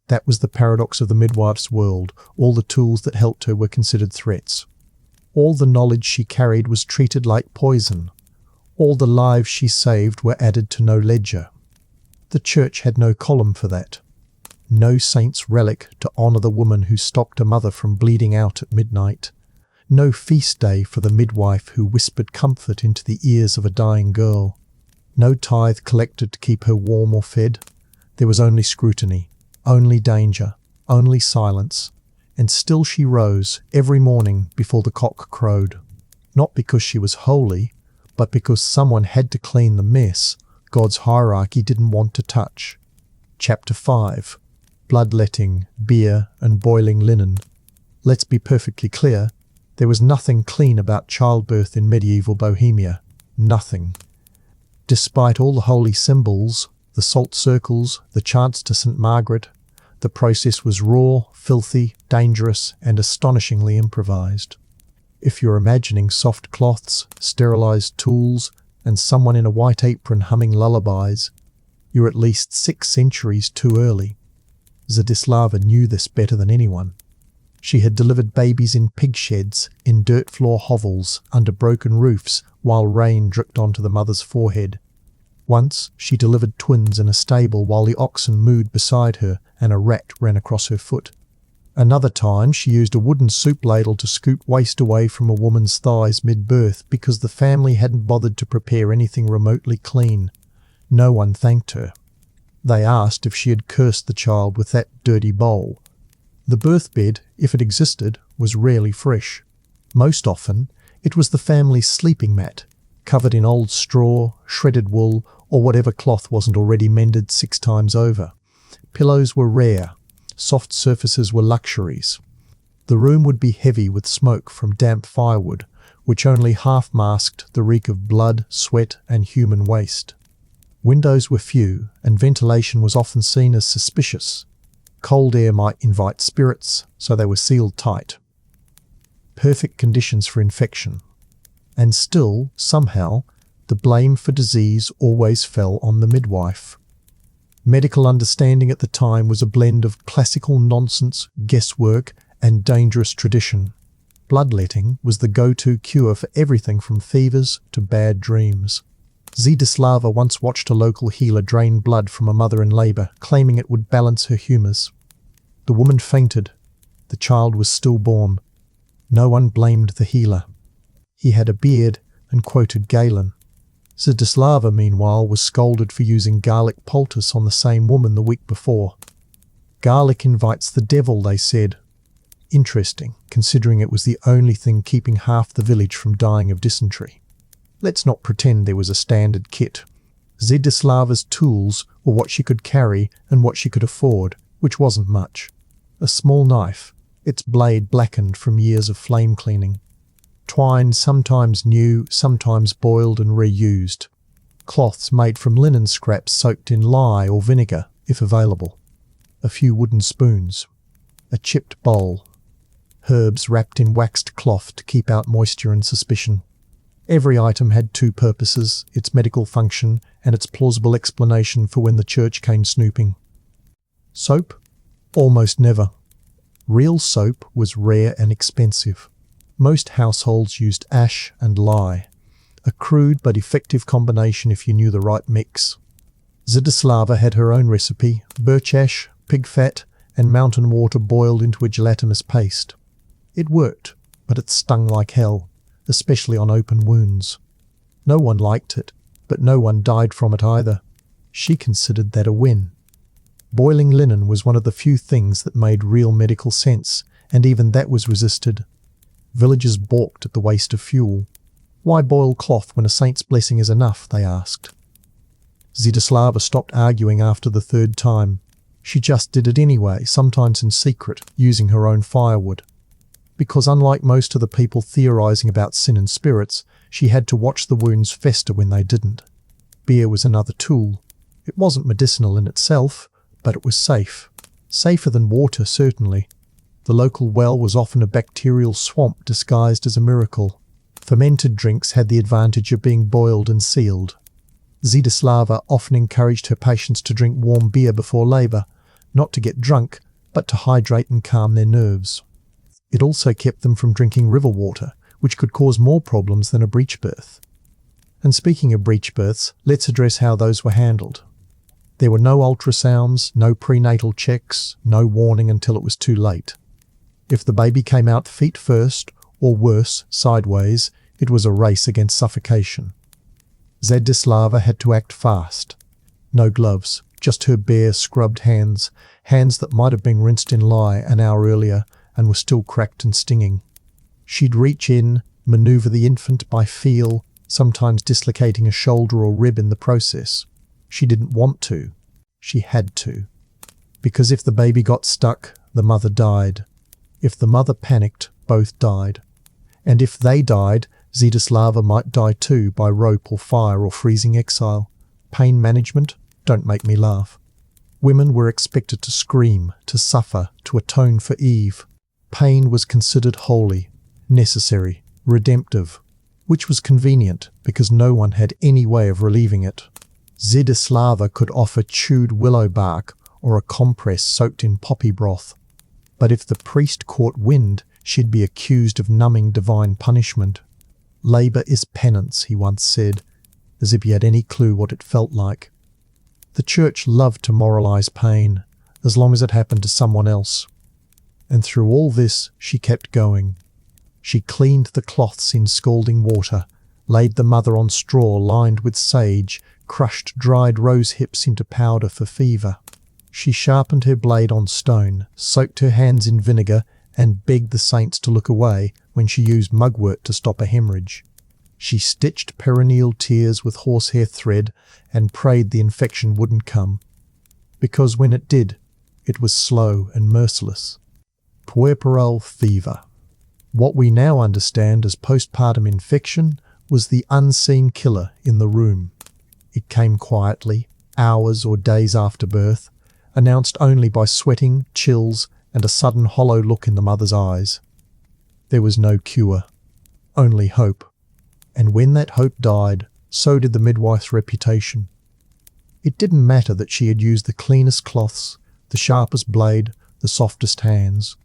[SPEAKER 1] That was the paradox of the midwife's world. All the tools that helped her were considered threats. All the knowledge she carried was treated like poison. All the lives she saved were added to no ledger. The church had no column for that. No saint's relic to honour the woman who stopped a mother from bleeding out at midnight. No feast day for the midwife who whispered comfort into the ears of a dying girl. No tithe collected to keep her warm or fed. There was only scrutiny, only danger, only silence. And still she rose every morning before the cock crowed. Not because she was holy, but because someone had to clean the mess God's hierarchy didn't want to touch. Chapter 5. Bloodletting, beer, and boiling linen. Let's be perfectly clear, there was nothing clean about childbirth in medieval Bohemia. Nothing. Despite all the holy symbols, the salt circles, the chants to St. Margaret, the process was raw, filthy, dangerous, and astonishingly improvised. If you're imagining soft cloths, sterilized tools, and someone in a white apron humming lullabies, you're at least 6 centuries too early. Zdislava knew this better than anyone. She had delivered babies in pig sheds, in dirt floor hovels, under broken roofs, while rain dripped onto the mother's forehead. Once she delivered twins in a stable while the oxen mooed beside her and a rat ran across her foot. Another time she used a wooden soup ladle to scoop waste away from a woman's thighs mid-birth because the family hadn't bothered to prepare anything remotely clean. No one thanked her. They asked if she had cursed the child with that dirty bowl. The birth bed, if it existed, was rarely fresh. Most often, it was the family's sleeping mat, covered in old straw, shredded wool, or whatever cloth wasn't already mended 6 times over. Pillows were rare. Soft surfaces were luxuries. The room would be heavy with smoke from damp firewood, which only half masked the reek of blood, sweat, and human waste. Windows were few, and ventilation was often seen as suspicious. Cold air might invite spirits, so they were sealed tight. Perfect conditions for infection. And still, somehow, the blame for disease always fell on the midwife. Medical understanding at the time was a blend of classical nonsense, guesswork, and dangerous tradition. Bloodletting was the go-to cure for everything from fevers to bad dreams. Zdislava once watched a local healer drain blood from a mother in labour, claiming it would balance her humours. The woman fainted. The child was stillborn. No one blamed the healer. He had a beard and quoted Galen. Zdislava, meanwhile, was scolded for using garlic poultice on the same woman the week before. Garlic invites the devil, they said. Interesting, considering it was the only thing keeping half the village from dying of dysentery. Let's not pretend there was a standard kit. Zdislava's tools were what she could carry and what she could afford, which wasn't much. A small knife, its blade blackened from years of flame cleaning. Twine sometimes new, sometimes boiled and reused. Cloths made from linen scraps soaked in lye or vinegar, if available. A few wooden spoons. A chipped bowl. Herbs wrapped in waxed cloth to keep out moisture and suspicion. Every item had 2 purposes, its medical function and its plausible explanation for when the church came snooping. Soap? Almost never. Real soap was rare and expensive. Most households used ash and lye, a crude but effective combination if you knew the right mix. Zdislava had her own recipe: birch ash, pig fat, and mountain water boiled into a gelatinous paste. It worked, but it stung like hell, especially on open wounds. No one liked it, but no one died from it either. She considered that a win. Boiling linen was one of the few things that made real medical sense, and even that was resisted. Villagers balked at the waste of fuel. Why boil cloth when a saint's blessing is enough, they asked. Zdislava stopped arguing after the 3rd time. She just did it anyway, sometimes in secret, using her own firewood. Because unlike most of the people theorizing about sin and spirits, she had to watch the wounds fester when they didn't. Beer was another tool. It wasn't medicinal in itself, but it was safe. Safer than water, certainly. The local well was often a bacterial swamp disguised as a miracle. Fermented drinks had the advantage of being boiled and sealed. Zdislava often encouraged her patients to drink warm beer before labour, not to get drunk, but to hydrate and calm their nerves. It also kept them from drinking river water, which could cause more problems than a breech birth. And speaking of breech births, let's address how those were handled. There were no ultrasounds, no prenatal checks, no warning until it was too late. If the baby came out feet first, or worse, sideways, it was a race against suffocation. Zdislava had to act fast. No gloves, just her bare, scrubbed hands that might have been rinsed in lye an hour earlier and were still cracked and stinging. She'd reach in, maneuver the infant by feel, sometimes dislocating a shoulder or rib in the process. She didn't want to. She had to. Because if the baby got stuck, the mother died. If the mother panicked, both died. And if they died, Zdislava might die too by rope or fire or freezing exile. Pain management? Don't make me laugh. Women were expected to scream, to suffer, to atone for Eve. Pain was considered holy, necessary, redemptive, which was convenient because no one had any way of relieving it. Zdislava could offer chewed willow bark or a compress soaked in poppy broth. But if the priest caught wind, she'd be accused of numbing divine punishment. Labour is penance, he once said, as if he had any clue what it felt like. The church loved to moralise pain, as long as it happened to someone else. And through all this, she kept going. She cleaned the cloths in scalding water, laid the mother on straw lined with sage, crushed dried rose hips into powder for fever. She sharpened her blade on stone, soaked her hands in vinegar, and begged the saints to look away when she used mugwort to stop a hemorrhage. She stitched perineal tears with horsehair thread and prayed the infection wouldn't come. Because when it did, it was slow and merciless. Puerperal fever. What we now understand as postpartum infection was the unseen killer in the room. It came quietly, hours or days after birth, announced only by sweating, chills, and a sudden hollow look in the mother's eyes. There was no cure, only hope. And when that hope died, so did the midwife's reputation. It didn't matter that she had used the cleanest cloths, the sharpest blade, the softest hands.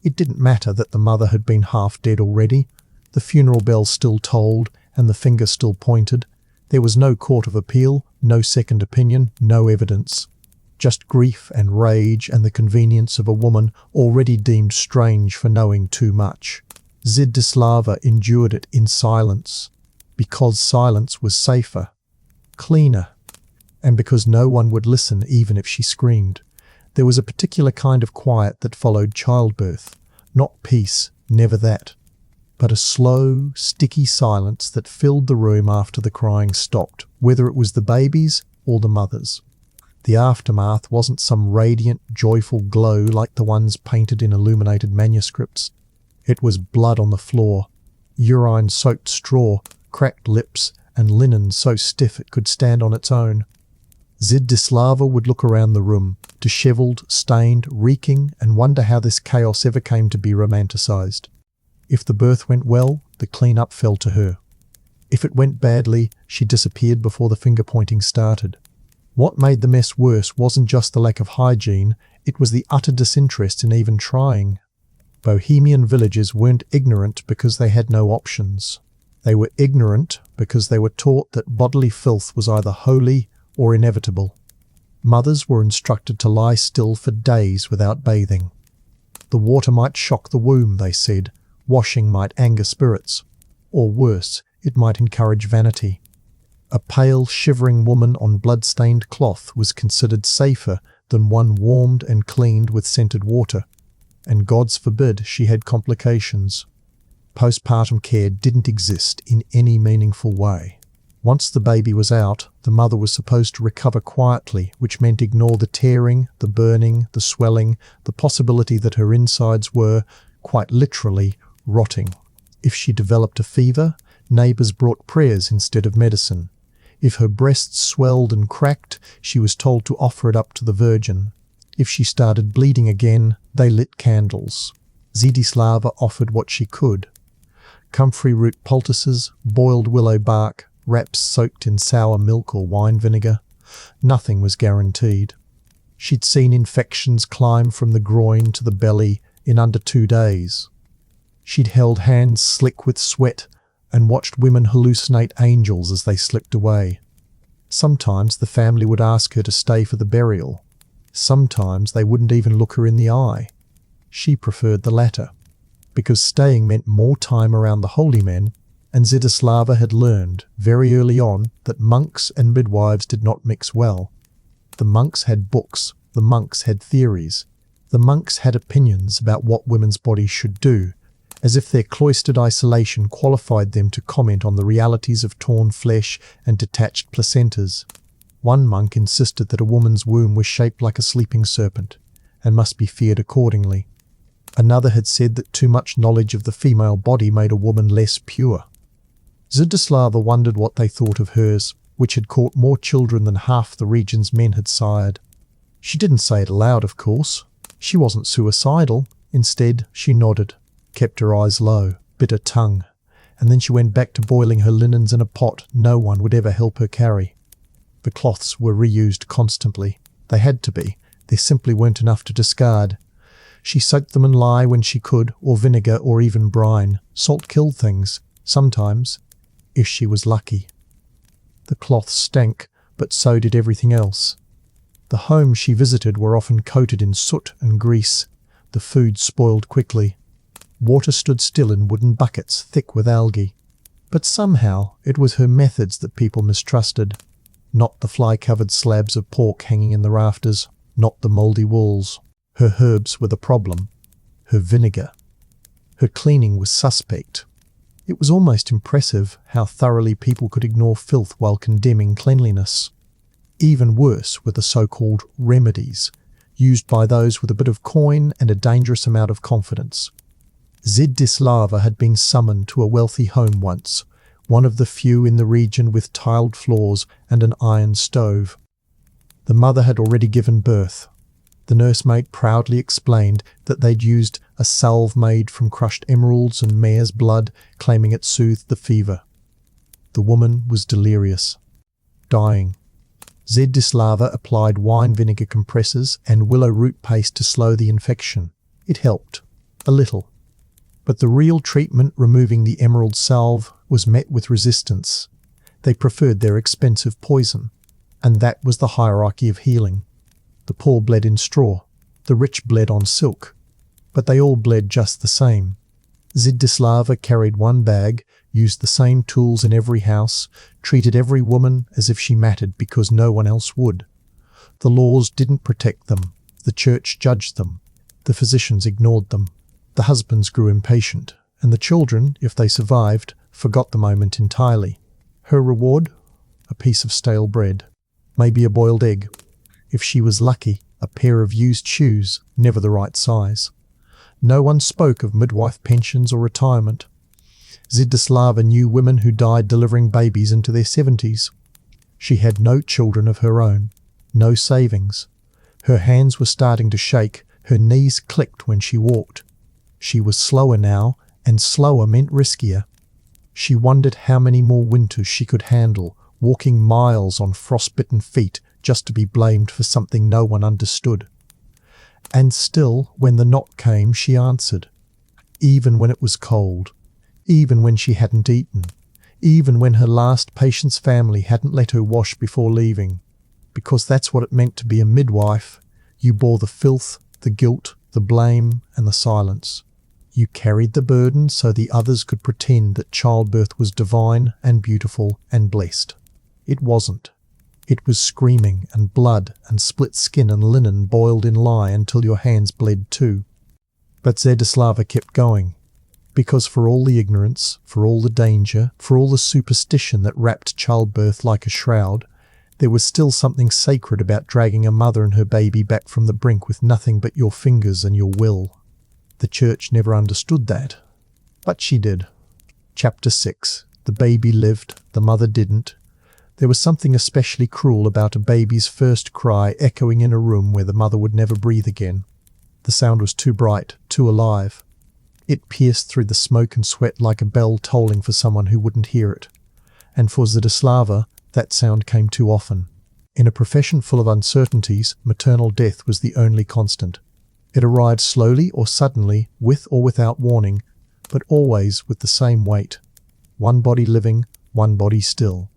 [SPEAKER 1] It didn't matter that the mother had been half dead already, the funeral bell still tolled, and the finger still pointed. There was no court of appeal, no second opinion, no evidence. Just grief and rage and the convenience of a woman already deemed strange for knowing too much. Zdislava endured it in silence, because silence was safer, cleaner, and because no one would listen even if she screamed. There was a particular kind of quiet that followed childbirth, not peace, never that, but a slow, sticky silence that filled the room after the crying stopped, whether it was the baby's or the mother's. The aftermath wasn't some radiant, joyful glow like the ones painted in illuminated manuscripts. It was blood on the floor, urine-soaked straw, cracked lips, and linen so stiff it could stand on its own. Zdislava would look around the room, dishevelled, stained, reeking, and wonder how this chaos ever came to be romanticised. If the birth went well, the clean-up fell to her. If it went badly, she disappeared before the finger-pointing started. What made the mess worse wasn't just the lack of hygiene, it was the utter disinterest in even trying. Bohemian villagers weren't ignorant because they had no options. They were ignorant because they were taught that bodily filth was either holy or inevitable. Mothers were instructed to lie still for days without bathing. The water might shock the womb, they said. Washing might anger spirits. Or worse, it might encourage vanity. A pale, shivering woman on blood-stained cloth was considered safer than one warmed and cleaned with scented water. And gods forbid she had complications. Postpartum care didn't exist in any meaningful way. Once the baby was out, the mother was supposed to recover quietly, which meant ignore the tearing, the burning, the swelling, the possibility that her insides were, quite literally, rotting. If she developed a fever, neighbours brought prayers instead of medicine. If her breasts swelled and cracked, she was told to offer it up to the Virgin. If she started bleeding again, they lit candles. Zdislava offered what she could. Comfrey root poultices, boiled willow bark, wraps soaked in sour milk or wine vinegar. Nothing was guaranteed. She'd seen infections climb from the groin to the belly in under 2 days. She'd held hands slick with sweat and watched women hallucinate angels as they slipped away. Sometimes the family would ask her to stay for the burial. Sometimes they wouldn't even look her in the eye. She preferred the latter, because staying meant more time around the holy men, and Zdislava had learned very early on that monks and midwives did not mix well. The monks had books, the monks had theories, the monks had opinions about what women's bodies should do, as if their cloistered isolation qualified them to comment on the realities of torn flesh and detached placentas. One monk insisted that a woman's womb was shaped like a sleeping serpent, and must be feared accordingly. Another had said that too much knowledge of the female body made a woman less pure. Zdislava wondered what they thought of hers, which had caught more children than half the region's men had sired. She didn't say it aloud, of course. She wasn't suicidal. Instead, she nodded, kept her eyes low, bit her tongue, and then she went back to boiling her linens in a pot no one would ever help her carry. The cloths were reused constantly. They had to be. There simply weren't enough to discard. She soaked them in lye when she could, or vinegar, or even brine. Salt killed things, sometimes, if she was lucky. The cloths stank, but so did everything else. The homes she visited were often coated in soot and grease. The food spoiled quickly. Water stood still in wooden buckets thick with algae. But somehow it was her methods that people mistrusted. Not the fly-covered slabs of pork hanging in the rafters, not the mouldy walls. Her herbs were the problem. Her vinegar. Her cleaning was suspect. It was almost impressive how thoroughly people could ignore filth while condemning cleanliness. Even worse were the so-called remedies, used by those with a bit of coin and a dangerous amount of confidence. Zdislava had been summoned to a wealthy home once, one of the few in the region with tiled floors and an iron stove. The mother had already given birth. The nursemaid proudly explained that they'd used a salve made from crushed emeralds and mare's blood, claiming it soothed the fever. The woman was delirious, dying. Zdislava applied wine vinegar compressors and willow root paste to slow the infection. It helped, a little. But the real treatment, removing the emerald salve, was met with resistance. They preferred their expensive poison, and that was the hierarchy of healing. The poor bled in straw, the rich bled on silk, but they all bled just the same. Zdislava carried one bag, used the same tools in every house, treated every woman as if she mattered because no one else would. The laws didn't protect them, the church judged them, the physicians ignored them. The husbands grew impatient, and the children, if they survived, forgot the moment entirely. Her reward? A piece of stale bread, maybe a boiled egg. If she was lucky, a pair of used shoes, never the right size. No one spoke of midwife pensions or retirement. Zdislava knew women who died delivering babies into their 70s. She had no children of her own, no savings. Her hands were starting to shake, her knees clicked when she walked. She was slower now, and slower meant riskier. She wondered how many more winters she could handle, walking miles on frostbitten feet just to be blamed for something no one understood. And still, when the knock came, she answered. Even when it was cold, even when she hadn't eaten, even when her last patient's family hadn't let her wash before leaving. Because that's what it meant to be a midwife. You bore the filth, the guilt, the blame, and the silence. You carried the burden so the others could pretend that childbirth was divine and beautiful and blessed. It wasn't. It was screaming and blood and split skin and linen boiled in lye until your hands bled too. But Zdislava kept going, because for all the ignorance, for all the danger, for all the superstition that wrapped childbirth like a shroud, there was still something sacred about dragging a mother and her baby back from the brink with nothing but your fingers and your will. The church never understood that, but she did. Chapter 6. The baby lived, the mother didn't. There was something especially cruel about a baby's first cry echoing in a room where the mother would never breathe again. The sound was too bright, too alive. It pierced through the smoke and sweat like a bell tolling for someone who wouldn't hear it. and for Zdislava, that sound came too often. In a profession full of uncertainties, maternal death was the only constant. It arrived slowly or suddenly, with or without warning, but always with the same weight. One body living, one body still.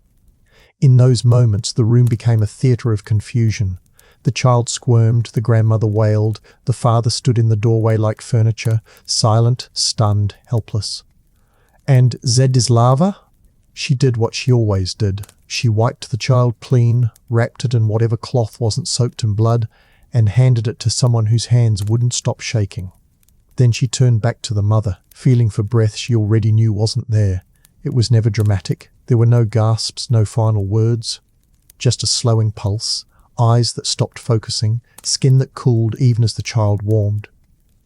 [SPEAKER 1] In those moments, the room became a theatre of confusion. The child squirmed, the grandmother wailed, the father stood in the doorway like furniture, silent, stunned, helpless. And Zdislava? She did what she always did. She wiped the child clean, wrapped it in whatever cloth wasn't soaked in blood, and handed it to someone whose hands wouldn't stop shaking. Then she turned back to the mother, feeling for breath she already knew wasn't there. It was never dramatic. There were no gasps, no final words. Just a slowing pulse, eyes that stopped focusing, skin that cooled even as the child warmed.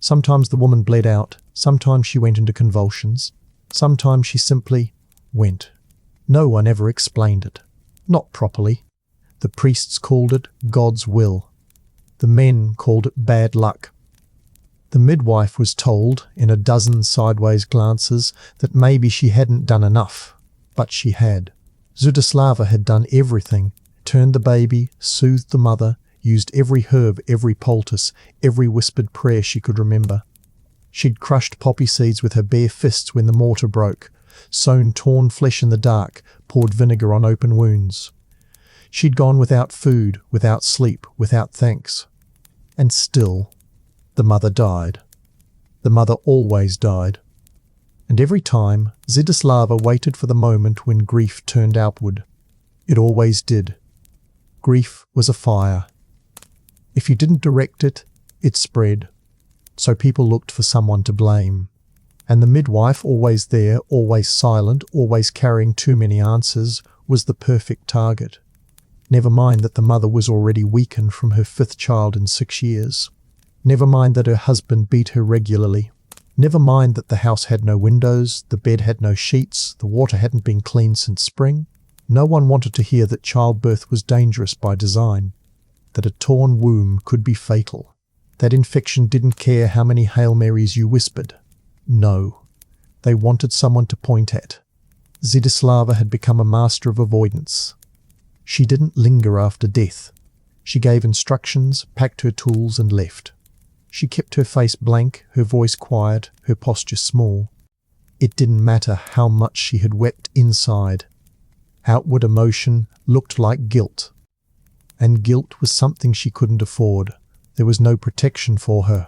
[SPEAKER 1] Sometimes the woman bled out, sometimes she went into convulsions, sometimes she simply went. No one ever explained it. Not properly. The priests called it God's will. The men called it bad luck. The midwife was told, in a dozen sideways glances, that maybe she hadn't done enough. But she had. Zdislava had done everything, turned the baby, soothed the mother, used every herb, every poultice, every whispered prayer she could remember. She'd crushed poppy seeds with her bare fists when the mortar broke, sewn torn flesh in the dark, poured vinegar on open wounds. She'd gone without food, without sleep, without thanks. And still, the mother died. The mother always died. And every time, Zdislava waited for the moment when grief turned outward. It always did. Grief was a fire. If you didn't direct it, it spread. So people looked for someone to blame. And the midwife, always there, always silent, always carrying too many answers, was the perfect target. Never mind that the mother was already weakened from her 5th child in 6 years. Never mind that her husband beat her regularly. Never mind that the house had no windows, the bed had no sheets, the water hadn't been cleaned since spring. No one wanted to hear that childbirth was dangerous by design, that a torn womb could be fatal, that infection didn't care how many Hail Marys you whispered. No, they wanted someone to point at. Zdislava had become a master of avoidance. She didn't linger after death. She gave instructions, packed her tools, and left. She kept her face blank, her voice quiet, her posture small. It didn't matter how much she had wept inside. Outward emotion looked like guilt. And guilt was something she couldn't afford. There was no protection for her.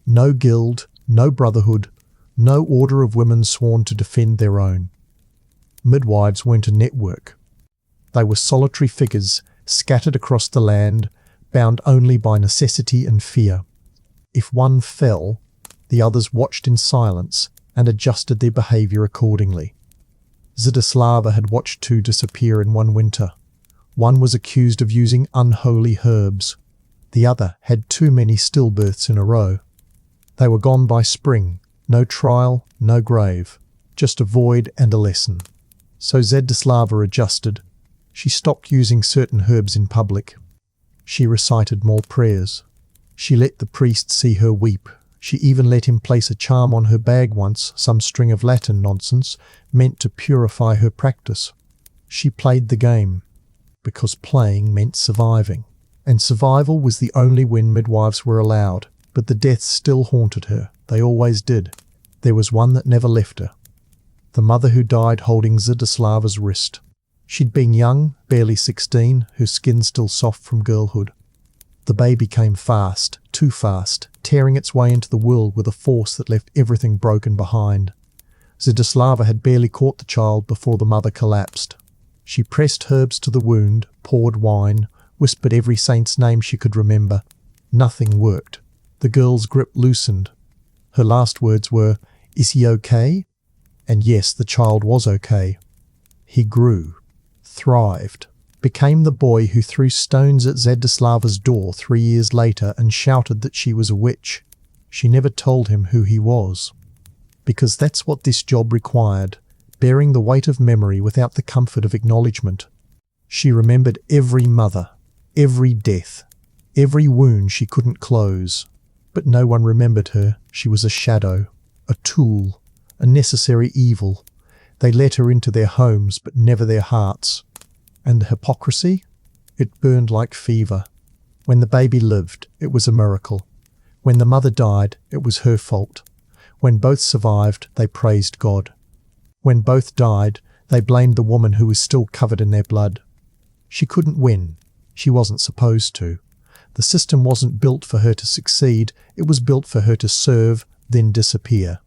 [SPEAKER 1] No guild, no brotherhood, no order of women sworn to defend their own. Midwives weren't a network. They were solitary figures, scattered across the land, bound only by necessity and fear. If one fell, the others watched in silence and adjusted their behaviour accordingly. Zdislava had watched 2 disappear in one winter. One was accused of using unholy herbs. The other had too many stillbirths in a row. They were gone by spring. No trial, no grave. Just a void and a lesson. So Zdislava adjusted. She stopped using certain herbs in public. She recited more prayers. She let the priest see her weep. She even let him place a charm on her bag once, some string of Latin nonsense, meant to purify her practice. She played the game, because playing meant surviving. And survival was the only win midwives were allowed, but the deaths still haunted her. They always did. There was one that never left her. The mother who died holding Zdislava's wrist. She'd been young, barely 16, her skin still soft from girlhood. The baby came fast, too fast, tearing its way into the world with a force that left everything broken behind. Zdislava had barely caught the child before the mother collapsed. She pressed herbs to the wound, poured wine, whispered every saint's name she could remember. Nothing worked. The girl's grip loosened. Her last words were, "Is he okay?" And yes, the child was okay. He grew, thrived, became the boy who threw stones at Zdislava's door 3 years later and shouted that she was a witch. She never told him who he was. Because that's what this job required, bearing the weight of memory without the comfort of acknowledgement. She remembered every mother, every death, every wound she couldn't close. But no one remembered her. She was a shadow, a tool, a necessary evil. They let her into their homes, but never their hearts. And the hypocrisy? It burned like fever. When the baby lived, it was a miracle. When the mother died, it was her fault. When both survived, they praised God. When both died, they blamed the woman who was still covered in their blood. She couldn't win. She wasn't supposed to. The system wasn't built for her to succeed. It was built for her to serve, then disappear.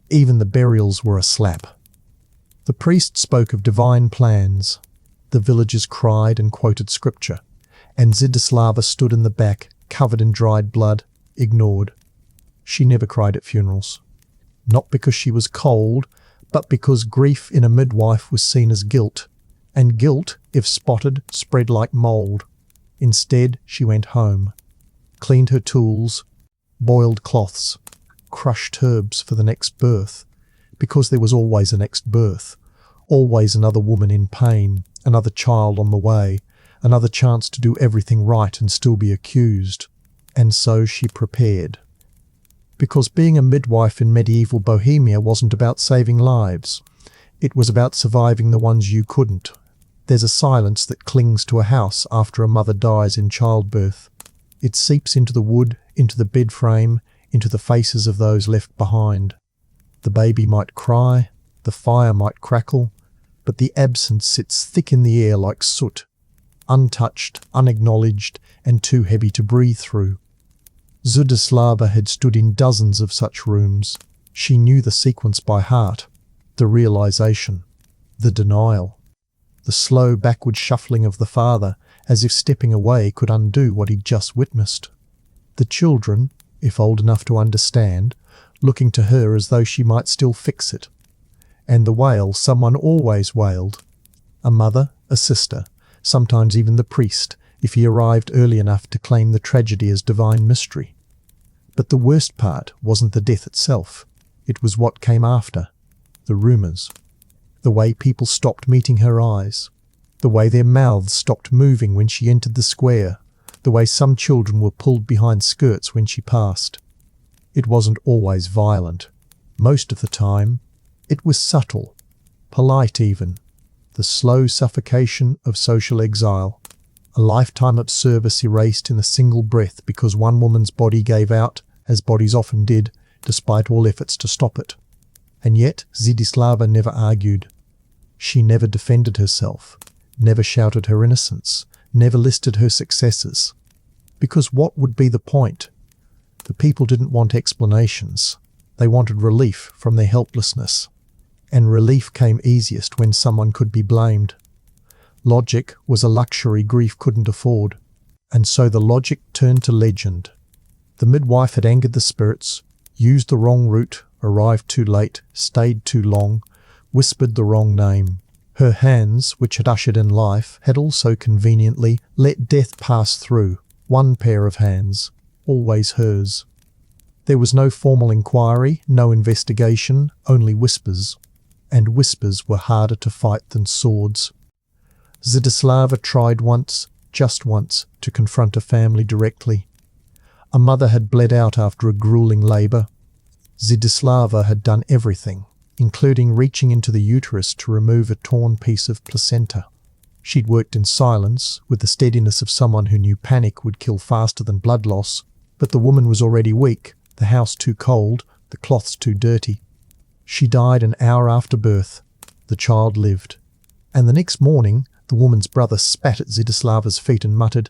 [SPEAKER 1] Even the burials were a slap. The priest spoke of divine plans. The villagers cried and quoted scripture. And Zdislava stood in the back, covered in dried blood, ignored. She never cried at funerals. Not because she was cold, but because grief in a midwife was seen as guilt. And guilt, if spotted, spread like mould. Instead, she went home, cleaned her tools, boiled cloths, crushed herbs for the next birth, because there was always a next birth, always another woman in pain, another child on the way, another chance to do everything right and still be accused. And so she prepared. Because being a midwife in medieval Bohemia wasn't about saving lives. It was about surviving the ones you couldn't. There's a silence that clings to a house after a mother dies in childbirth. It seeps into the wood, into the bed frame, into the faces of those left behind. The baby might cry, the fire might crackle, but the absence sits thick in the air like soot, untouched, unacknowledged, and too heavy to breathe through. Zdislava had stood in dozens of such rooms. She knew the sequence by heart, the realization, the denial, the slow backward shuffling of the father, as if stepping away could undo what he'd just witnessed. The children, if old enough to understand, looking to her as though she might still fix it. And the wail someone always wailed. A mother, a sister, sometimes even the priest, if he arrived early enough to claim the tragedy as divine mystery. But the worst part wasn't the death itself. It was what came after. The rumours. The way people stopped meeting her eyes. The way their mouths stopped moving when she entered the square. The way some children were pulled behind skirts when she passed. It wasn't always violent. Most of the time, it was subtle, polite even. The slow suffocation of social exile. A lifetime of service erased in a single breath because one woman's body gave out, as bodies often did, despite all efforts to stop it. And yet Zdislava never argued. She never defended herself, never shouted her innocence, never listed her successes. Because what would be the point? The people didn't want explanations. They wanted relief from their helplessness. And relief came easiest when someone could be blamed. Logic was a luxury grief couldn't afford, and so the logic turned to legend. The midwife had angered the spirits, used the wrong route, arrived too late, stayed too long, whispered the wrong name. Her hands, which had ushered in life, had also conveniently let death pass through. One pair of hands, always hers. There was no formal inquiry, no investigation, only whispers. And whispers were harder to fight than swords. Zdislava tried once, just once, to confront a family directly. A mother had bled out after a grueling labour. Zdislava had done everything, including reaching into the uterus to remove a torn piece of placenta. She'd worked in silence, with the steadiness of someone who knew panic would kill faster than blood loss, but the woman was already weak, the house too cold, the cloths too dirty. She died an hour after birth. The child lived. And the next morning, the woman's brother spat at Zdislava's feet and muttered,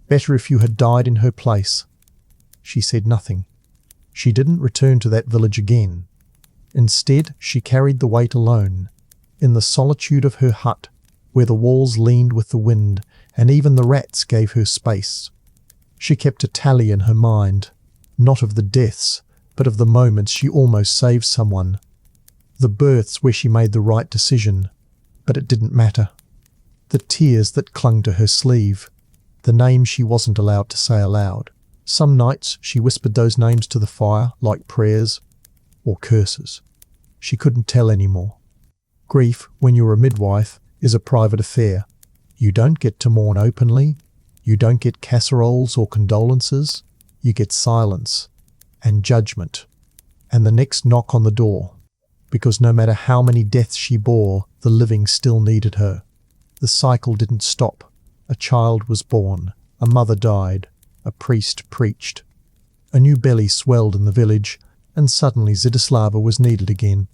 [SPEAKER 1] "Better if you had died in her place." She said nothing. She didn't return to that village again. Instead, she carried the weight alone, in the solitude of her hut, where the walls leaned with the wind, and even the rats gave her space. She kept a tally in her mind, not of the deaths, but of the moments she almost saved someone. The births where she made the right decision, but it didn't matter. The tears that clung to her sleeve, the names she wasn't allowed to say aloud. Some nights she whispered those names to the fire like prayers or curses. She couldn't tell anymore. Grief, when you're a midwife, is a private affair. You don't get to mourn openly. You don't get casseroles or condolences. You get silence and judgment and the next knock on the door. because no matter how many deaths she bore, the living still needed her. The cycle didn't stop. A child was born, a mother died, a priest preached. A new belly swelled in the village, and suddenly Zdislava was needed again.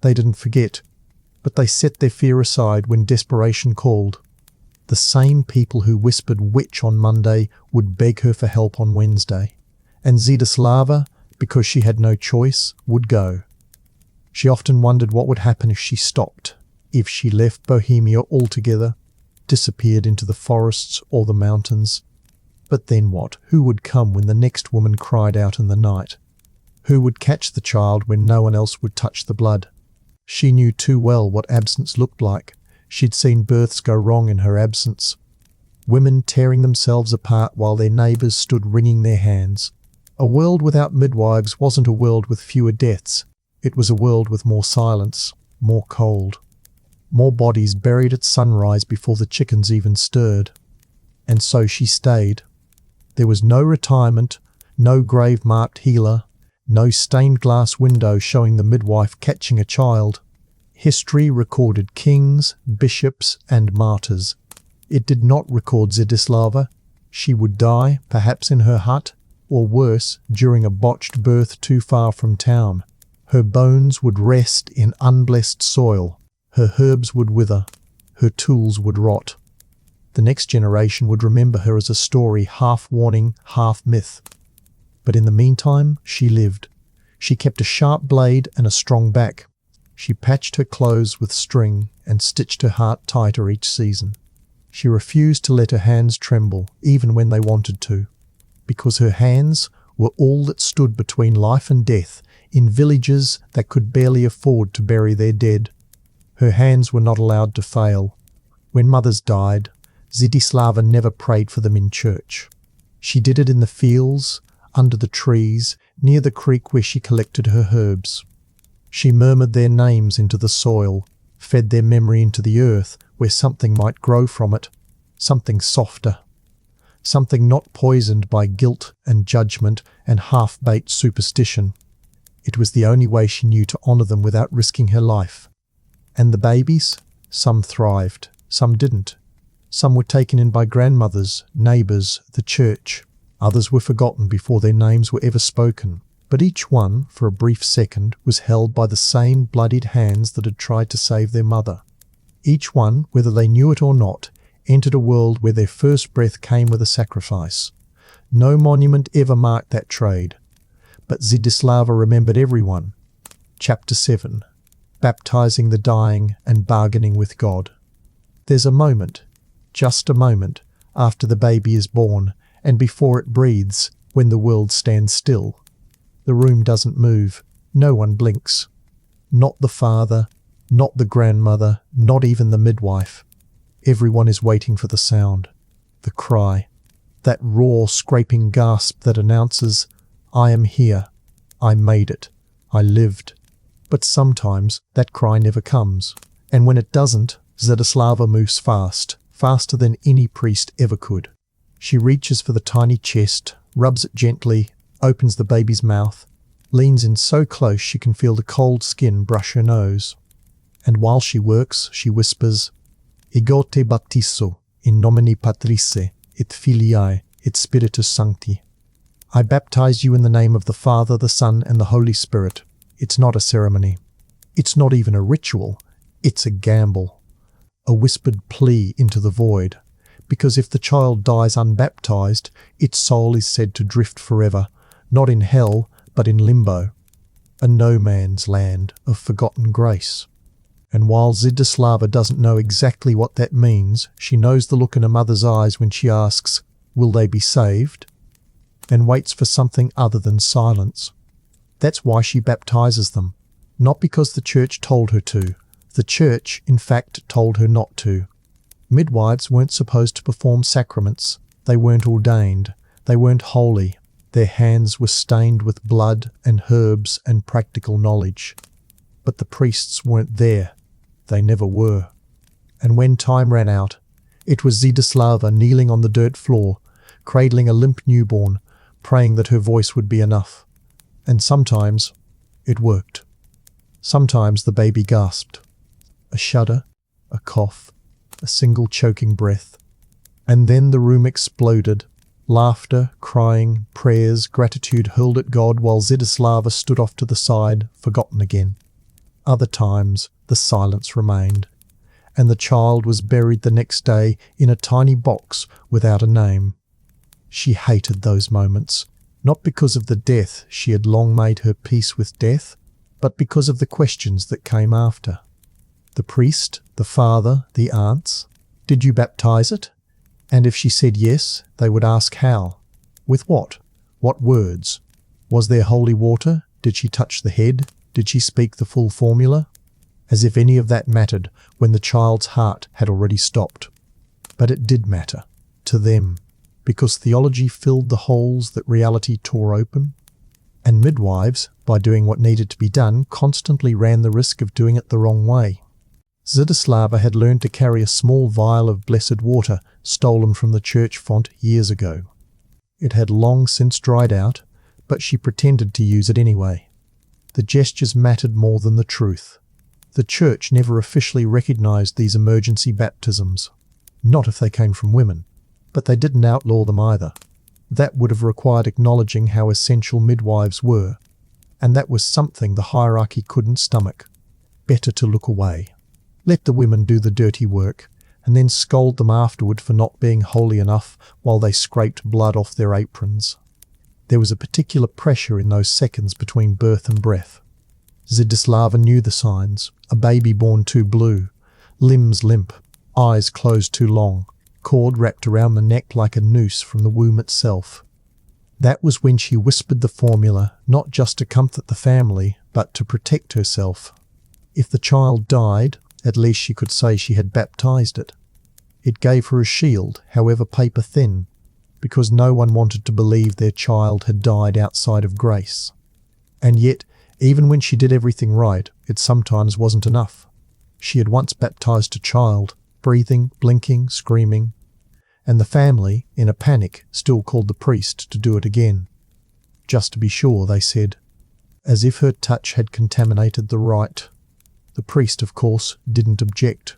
[SPEAKER 1] They didn't forget, but they set their fear aside when desperation called. The same people who whispered witch on Monday would beg her for help on Wednesday, and Zdislava, because she had no choice, would go. She often wondered what would happen if she stopped, if she left Bohemia altogether, disappeared into the forests or the mountains. But then what? Who would come when the next woman cried out in the night? Who would catch the child when no one else would touch the blood? She knew too well what absence looked like. She'd seen births go wrong in her absence. Women tearing themselves apart while their neighbours stood wringing their hands. A world without midwives wasn't a world with fewer deaths. It was a world with more silence, more cold. More bodies buried at sunrise before the chickens even stirred. And so she stayed. There was no retirement, no grave-marked healer, no stained glass window showing the midwife catching a child. History recorded kings, bishops, and martyrs. It did not record Zdislava. She would die, perhaps in her hut, or worse, during a botched birth too far from town. Her bones would rest in unblessed soil. Her herbs would wither. Her tools would rot. The next generation would remember her as a story half warning, half myth. But in the meantime, she lived. She kept a sharp blade and a strong back. She patched her clothes with string and stitched her heart tighter each season. She refused to let her hands tremble, even when they wanted to, because her hands were all that stood between life and death in villages that could barely afford to bury their dead. Her hands were not allowed to fail. When mothers died, Zdislava never prayed for them in church. She did it in the fields, under the trees, near the creek where she collected her herbs. She murmured their names into the soil, fed their memory into the earth where something might grow from it, something softer, something not poisoned by guilt and judgment and half-baked superstition. It was the only way she knew to honour them without risking her life. And the babies? Some thrived, some didn't. Some were taken in by grandmothers, neighbours, the church. Others were forgotten before their names were ever spoken. But each one, for a brief second, was held by the same bloodied hands that had tried to save their mother. Each one, whether they knew it or not, entered a world where their first breath came with a sacrifice. No monument ever marked that trade. But Zdislava remembered everyone. Chapter 7. Baptizing the dying and bargaining with God. There's a moment, just a moment, after the baby is born and before it breathes, when the world stands still. The room doesn't move. No one blinks. Not the father, not the grandmother, not even the midwife. Everyone is waiting for the sound, the cry, that raw, scraping gasp that announces, "I am here. I made it. I lived." But sometimes that cry never comes, and when it doesn't, Zdislava moves fast, faster than any priest ever could. She reaches for the tiny chest, rubs it gently, opens the baby's mouth, leans in so close she can feel the cold skin brush her nose. And while she works, she whispers, "Ego te baptizo, in nomine Patris et Filii et Spiritus Sancti." I baptize you in the name of the Father, the Son, and the Holy Spirit. It's not a ceremony. It's not even a ritual. It's a gamble. A whispered plea into the void. Because if the child dies unbaptized, its soul is said to drift forever, not in hell, but in limbo, a no-man's land of forgotten grace. And while Zdislava doesn't know exactly what that means, she knows the look in a mother's eyes when she asks, "Will they be saved?" and waits for something other than silence. That's why she baptizes them, not because the church told her to. The church, in fact, told her not to. Midwives weren't supposed to perform sacraments. They weren't ordained. They weren't holy. Their hands were stained with blood and herbs and practical knowledge. But the priests weren't there. They never were. And when time ran out, it was Zdislava kneeling on the dirt floor, cradling a limp newborn, praying that her voice would be enough. And sometimes it worked. Sometimes the baby gasped. A shudder, a cough, a single choking breath. And then the room exploded. Laughter, crying, prayers, gratitude hurled at God while Zdislava stood off to the side, forgotten again. Other times, the silence remained, and the child was buried the next day in a tiny box without a name. She hated those moments, not because of the death she had long made her peace with death, but because of the questions that came after. The priest, the father, the aunts, did you baptize it? And if she said yes, they would ask how. With what? What words? Was there holy water? Did she touch the head? Did she speak the full formula? As if any of that mattered when the child's heart had already stopped. But it did matter, to them, because theology filled the holes that reality tore open. And midwives, by doing what needed to be done, constantly ran the risk of doing it the wrong way. Zdislava had learned to carry a small vial of blessed water stolen from the church font years ago. It had long since dried out, but she pretended to use it anyway. The gestures mattered more than the truth. The church never officially recognized these emergency baptisms. Not if they came from women, but they didn't outlaw them either. That would have required acknowledging how essential midwives were, and that was something the hierarchy couldn't stomach. Better to look away. Let the women do the dirty work, and then scold them afterward for not being holy enough while they scraped blood off their aprons. There was a particular pressure in those seconds between birth and breath. Zdislava knew the signs: a baby born too blue, limbs limp, eyes closed too long, cord wrapped around the neck like a noose from the womb itself. That was when she whispered the formula, not just to comfort the family, but to protect herself. If the child died, at least she could say she had baptized it. It gave her a shield, however paper thin, because no one wanted to believe their child had died outside of grace. And yet, even when she did everything right, it sometimes wasn't enough. She had once baptized a child, breathing, blinking, screaming, and the family, in a panic, still called the priest to do it again. Just to be sure, they said, as if her touch had contaminated the rite. The priest, of course, didn't object.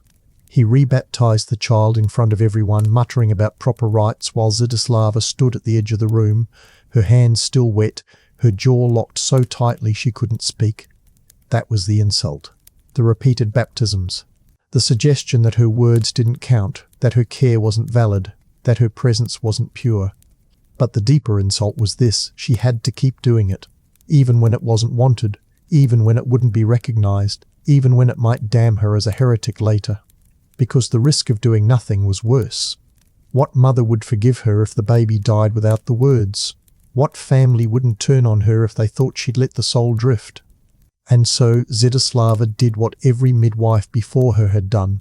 [SPEAKER 1] He rebaptized the child in front of everyone, muttering about proper rites while Zdislava stood at the edge of the room, her hands still wet, her jaw locked so tightly she couldn't speak. That was the insult. The repeated baptisms. The suggestion that her words didn't count, that her care wasn't valid, that her presence wasn't pure. But the deeper insult was this: she had to keep doing it, even when it wasn't wanted, even when it wouldn't be recognized, even when it might damn her as a heretic later. Because the risk of doing nothing was worse. What mother would forgive her if the baby died without the words? What family wouldn't turn on her if they thought she'd let the soul drift? And so Zdislava did what every midwife before her had done.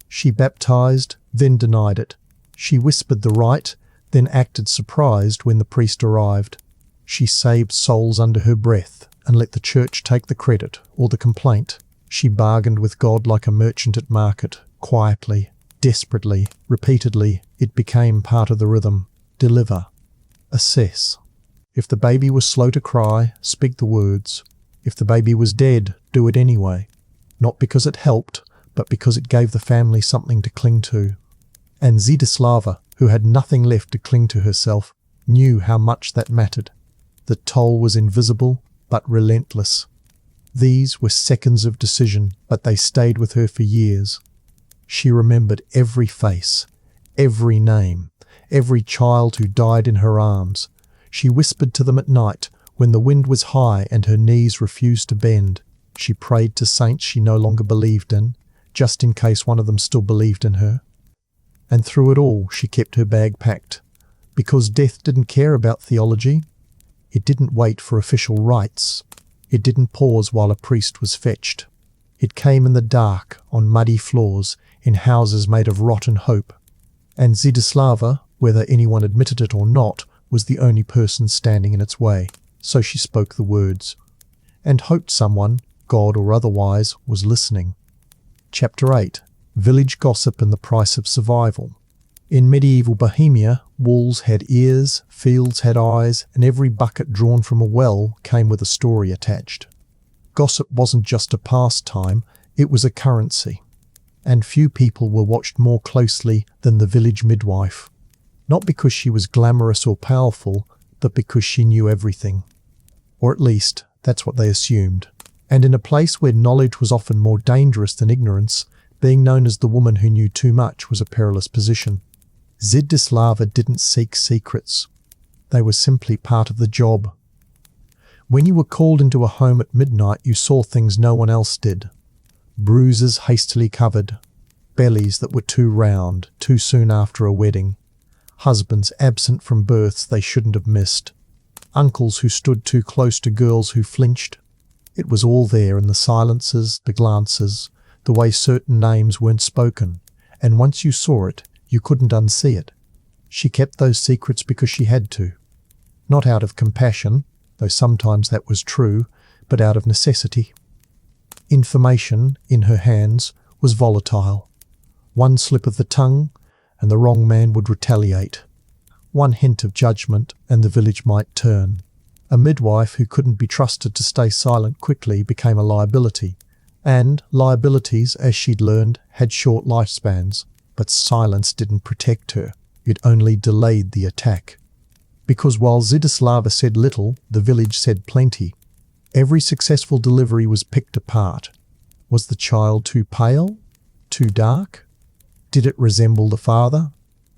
[SPEAKER 1] She baptized, then denied it. She whispered the rite, then acted surprised when the priest arrived. She saved souls under her breath and let the church take the credit or the complaint. She bargained with God like a merchant at market, quietly, desperately, repeatedly. It became part of the rhythm. Deliver. Assess. If the baby was slow to cry, speak the words. If the baby was dead, do it anyway. Not because it helped, but because it gave the family something to cling to. And Zdislava, who had nothing left to cling to herself, knew how much that mattered. The toll was invisible, but relentless. These were seconds of decision, but they stayed with her for years. She remembered every face, every name, every child who died in her arms. She whispered to them at night, when the wind was high and her knees refused to bend. She prayed to saints she no longer believed in, just in case one of them still believed in her. And through it all, she kept her bag packed, because death didn't care about theology. It didn't wait for official rites. It didn't pause while a priest was fetched. It came in the dark, on muddy floors, in houses made of rotten hope. And Zdislava, whether anyone admitted it or not, was the only person standing in its way. So she spoke the words, and hoped someone, God or otherwise, was listening. Chapter 8. Village Gossip and the Price of Survival. In medieval Bohemia, walls had ears, fields had eyes, and every bucket drawn from a well came with a story attached. Gossip wasn't just a pastime, it was a currency. And few people were watched more closely than the village midwife. Not because she was glamorous or powerful, but because she knew everything. Or at least, that's what they assumed. And in a place where knowledge was often more dangerous than ignorance, being known as the woman who knew too much was a perilous position. Zdislava didn't seek secrets. They were simply part of the job. When you were called into a home at midnight, you saw things no one else did. Bruises hastily covered, bellies that were too round, too soon after a wedding, husbands absent from births they shouldn't have missed, uncles who stood too close to girls who flinched. It was all there in the silences, the glances, the way certain names weren't spoken, and once you saw it, you couldn't unsee it. She kept those secrets because she had to. Not out of compassion, though sometimes that was true, but out of necessity. Information, in her hands, was volatile. One slip of the tongue, and the wrong man would retaliate. One hint of judgment, and the village might turn. A midwife who couldn't be trusted to stay silent quickly became a liability, and liabilities, as she'd learned, had short lifespans. But silence didn't protect her, it only delayed the attack. Because while Zdislava said little, the village said plenty. Every successful delivery was picked apart. Was the child too pale? Too dark? Did it resemble the father?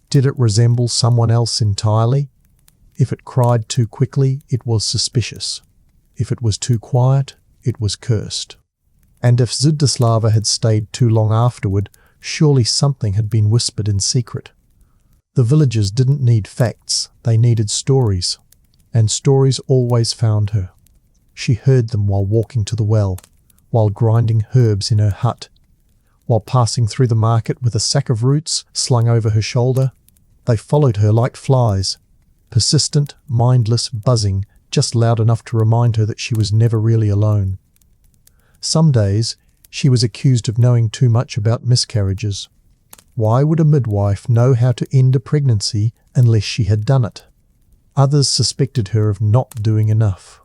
[SPEAKER 1] Did it resemble someone else entirely? If it cried too quickly, it was suspicious. If it was too quiet, it was cursed. And if Zdislava had stayed too long afterward, surely something had been whispered in secret. The villagers didn't need facts, they needed stories. And stories always found her. She heard them while walking to the well, while grinding herbs in her hut, while passing through the market with a sack of roots slung over her shoulder. They followed her like flies, persistent, mindless, buzzing, just loud enough to remind her that she was never really alone. Some days, she was accused of knowing too much about miscarriages. Why would a midwife know how to end a pregnancy unless she had done it? Others suspected her of not doing enough.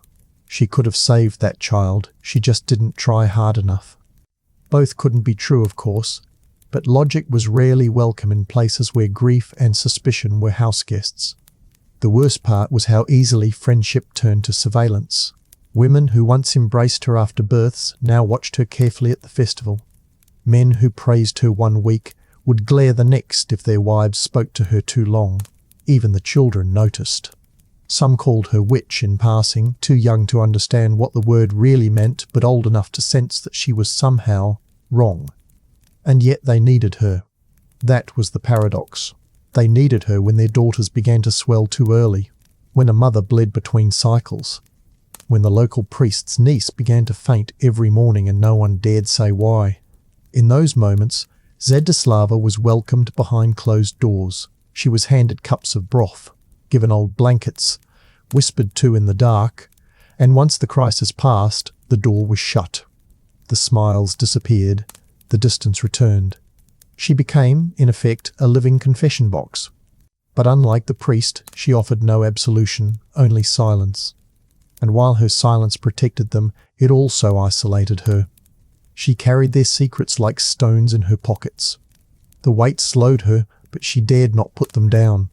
[SPEAKER 1] She could have saved that child, she just didn't try hard enough. Both couldn't be true, of course, but logic was rarely welcome in places where grief and suspicion were house guests. The worst part was how easily friendship turned to surveillance. Women who once embraced her after births now watched her carefully at the festival. Men who praised her one week would glare the next if their wives spoke to her too long. Even the children noticed. Some called her witch in passing, too young to understand what the word really meant, but old enough to sense that she was somehow wrong. And yet they needed her. That was the paradox. They needed her when their daughters began to swell too early, when a mother bled between cycles, when the local priest's niece began to faint every morning and no one dared say why. In those moments, Zdislava was welcomed behind closed doors. She was handed cups of broth, given old blankets, whispered to in the dark, and once the crisis passed, the door was shut. The smiles disappeared, the distance returned. She became, in effect, a living confession box. But unlike the priest, she offered no absolution, only silence. And while her silence protected them, it also isolated her. She carried their secrets like stones in her pockets. The weight slowed her, but she dared not put them down,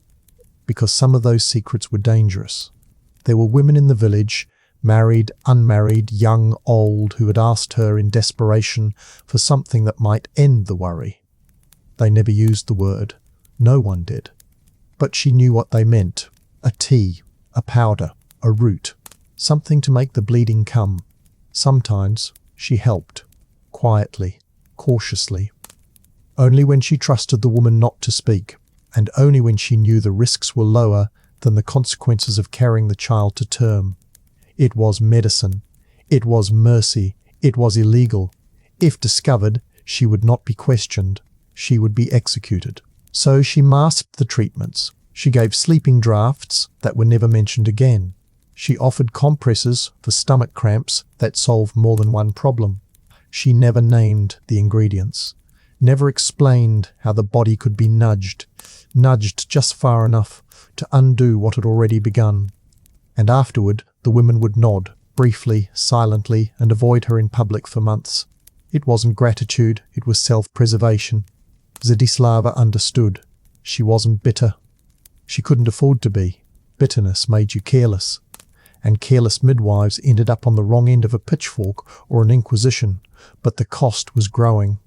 [SPEAKER 1] because some of those secrets were dangerous. There were women in the village, married, unmarried, young, old, who had asked her in desperation for something that might end the worry. They never used the word. No one did. But she knew what they meant. A tea, a powder, a root, something to make the bleeding come. Sometimes she helped, quietly, cautiously. Only when she trusted the woman not to speak, and only when she knew the risks were lower than the consequences of carrying the child to term. It was medicine. It was mercy. It was illegal. If discovered, she would not be questioned. She would be executed. So she masked the treatments. She gave sleeping draughts that were never mentioned again. She offered compresses for stomach cramps that solved more than one problem. She never named the ingredients, never explained how the body could be nudged just far enough to undo what had already begun. And afterward, the women would nod, briefly, silently, and avoid her in public for months. It wasn't gratitude, it was self-preservation. Zdislava understood. She wasn't bitter. She couldn't afford to be. Bitterness made you careless. And careless midwives ended up on the wrong end of a pitchfork or an inquisition, but the cost was growing.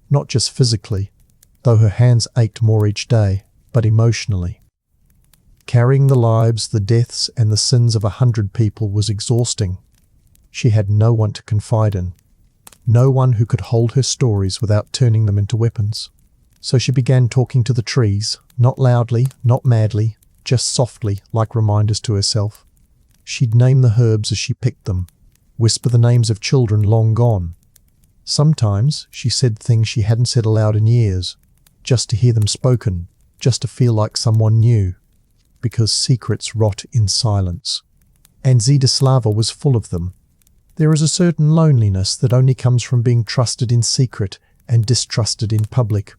[SPEAKER 1] Not just physically, though her hands ached more each day, but emotionally. Carrying the lives, the deaths, and the sins of 100 people was exhausting. She had no one to confide in. No one who could hold her stories without turning them into weapons. So she began talking to the trees, not loudly, not madly, just softly, like reminders to herself. She'd name the herbs as she picked them, whisper the names of children long gone. Sometimes she said things she hadn't said aloud in years, just to hear them spoken, just to feel like someone knew, because secrets rot in silence. And Zdislava was full of them. There is a certain loneliness that only comes from being trusted in secret and distrusted in public.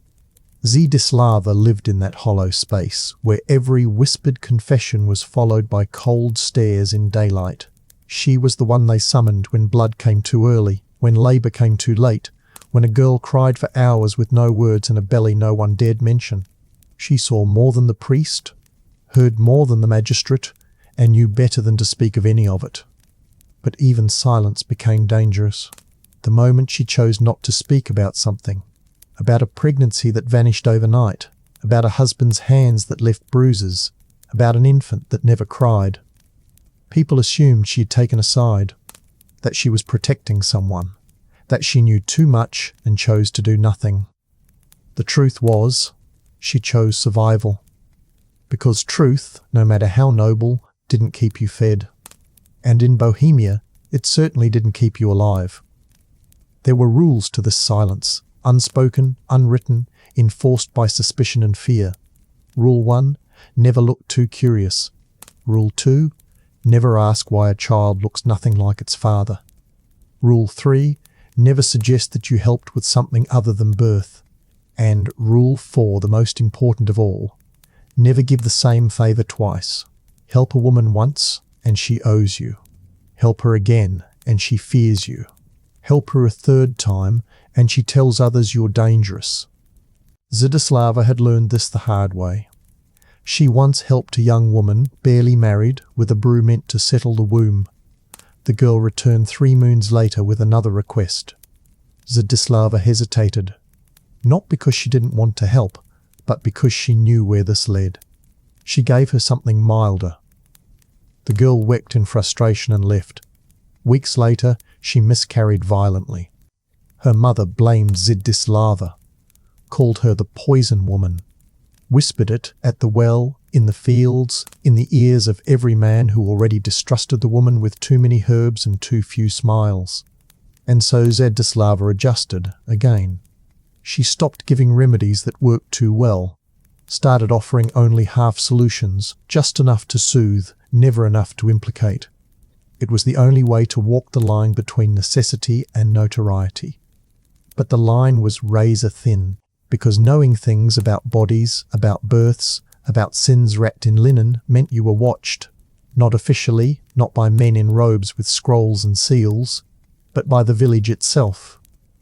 [SPEAKER 1] Zdislava lived in that hollow space, where every whispered confession was followed by cold stares in daylight. She was the one they summoned when blood came too early, when labour came too late, when a girl cried for hours with no words and a belly no one dared mention. She saw more than the priest, heard more than the magistrate, and knew better than to speak of any of it. But even silence became dangerous. The moment she chose not to speak about something, about a pregnancy that vanished overnight, about a husband's hands that left bruises, about an infant that never cried, people assumed she had taken a side, that she was protecting someone, that she knew too much and chose to do nothing. The truth was, she chose survival. Because truth, no matter how noble, didn't keep you fed. And in Bohemia, it certainly didn't keep you alive. There were rules to this silence, unspoken, unwritten, enforced by suspicion and fear. Rule 1, never look too curious. Rule 2, never ask why a child looks nothing like its father. Rule 3, never suggest that you helped with something other than birth. And Rule 4, the most important of all, never give the same favour twice. Help a woman once, and she owes you. Help her again, and she fears you. Help her a third time, and she tells others you're dangerous. Zdislava had learned this the hard way. She once helped a young woman, barely married, with a brew meant to settle the womb. The girl returned 3 moons later with another request. Zdislava hesitated, not because she didn't want to help, but because she knew where this led. She gave her something milder. The girl wept in frustration and left. Weeks later, she miscarried violently. Her mother blamed Zdislava, called her the poison woman, whispered it at the well, in the fields, in the ears of every man who already distrusted the woman with too many herbs and too few smiles. And so Zdislava adjusted again. She stopped giving remedies that worked too well, started offering only half solutions, just enough to soothe, never enough to implicate. It was the only way to walk the line between necessity and notoriety. But the line was razor thin, because knowing things about bodies, about births, about sins wrapped in linen meant you were watched, not officially, not by men in robes with scrolls and seals, but by the village itself.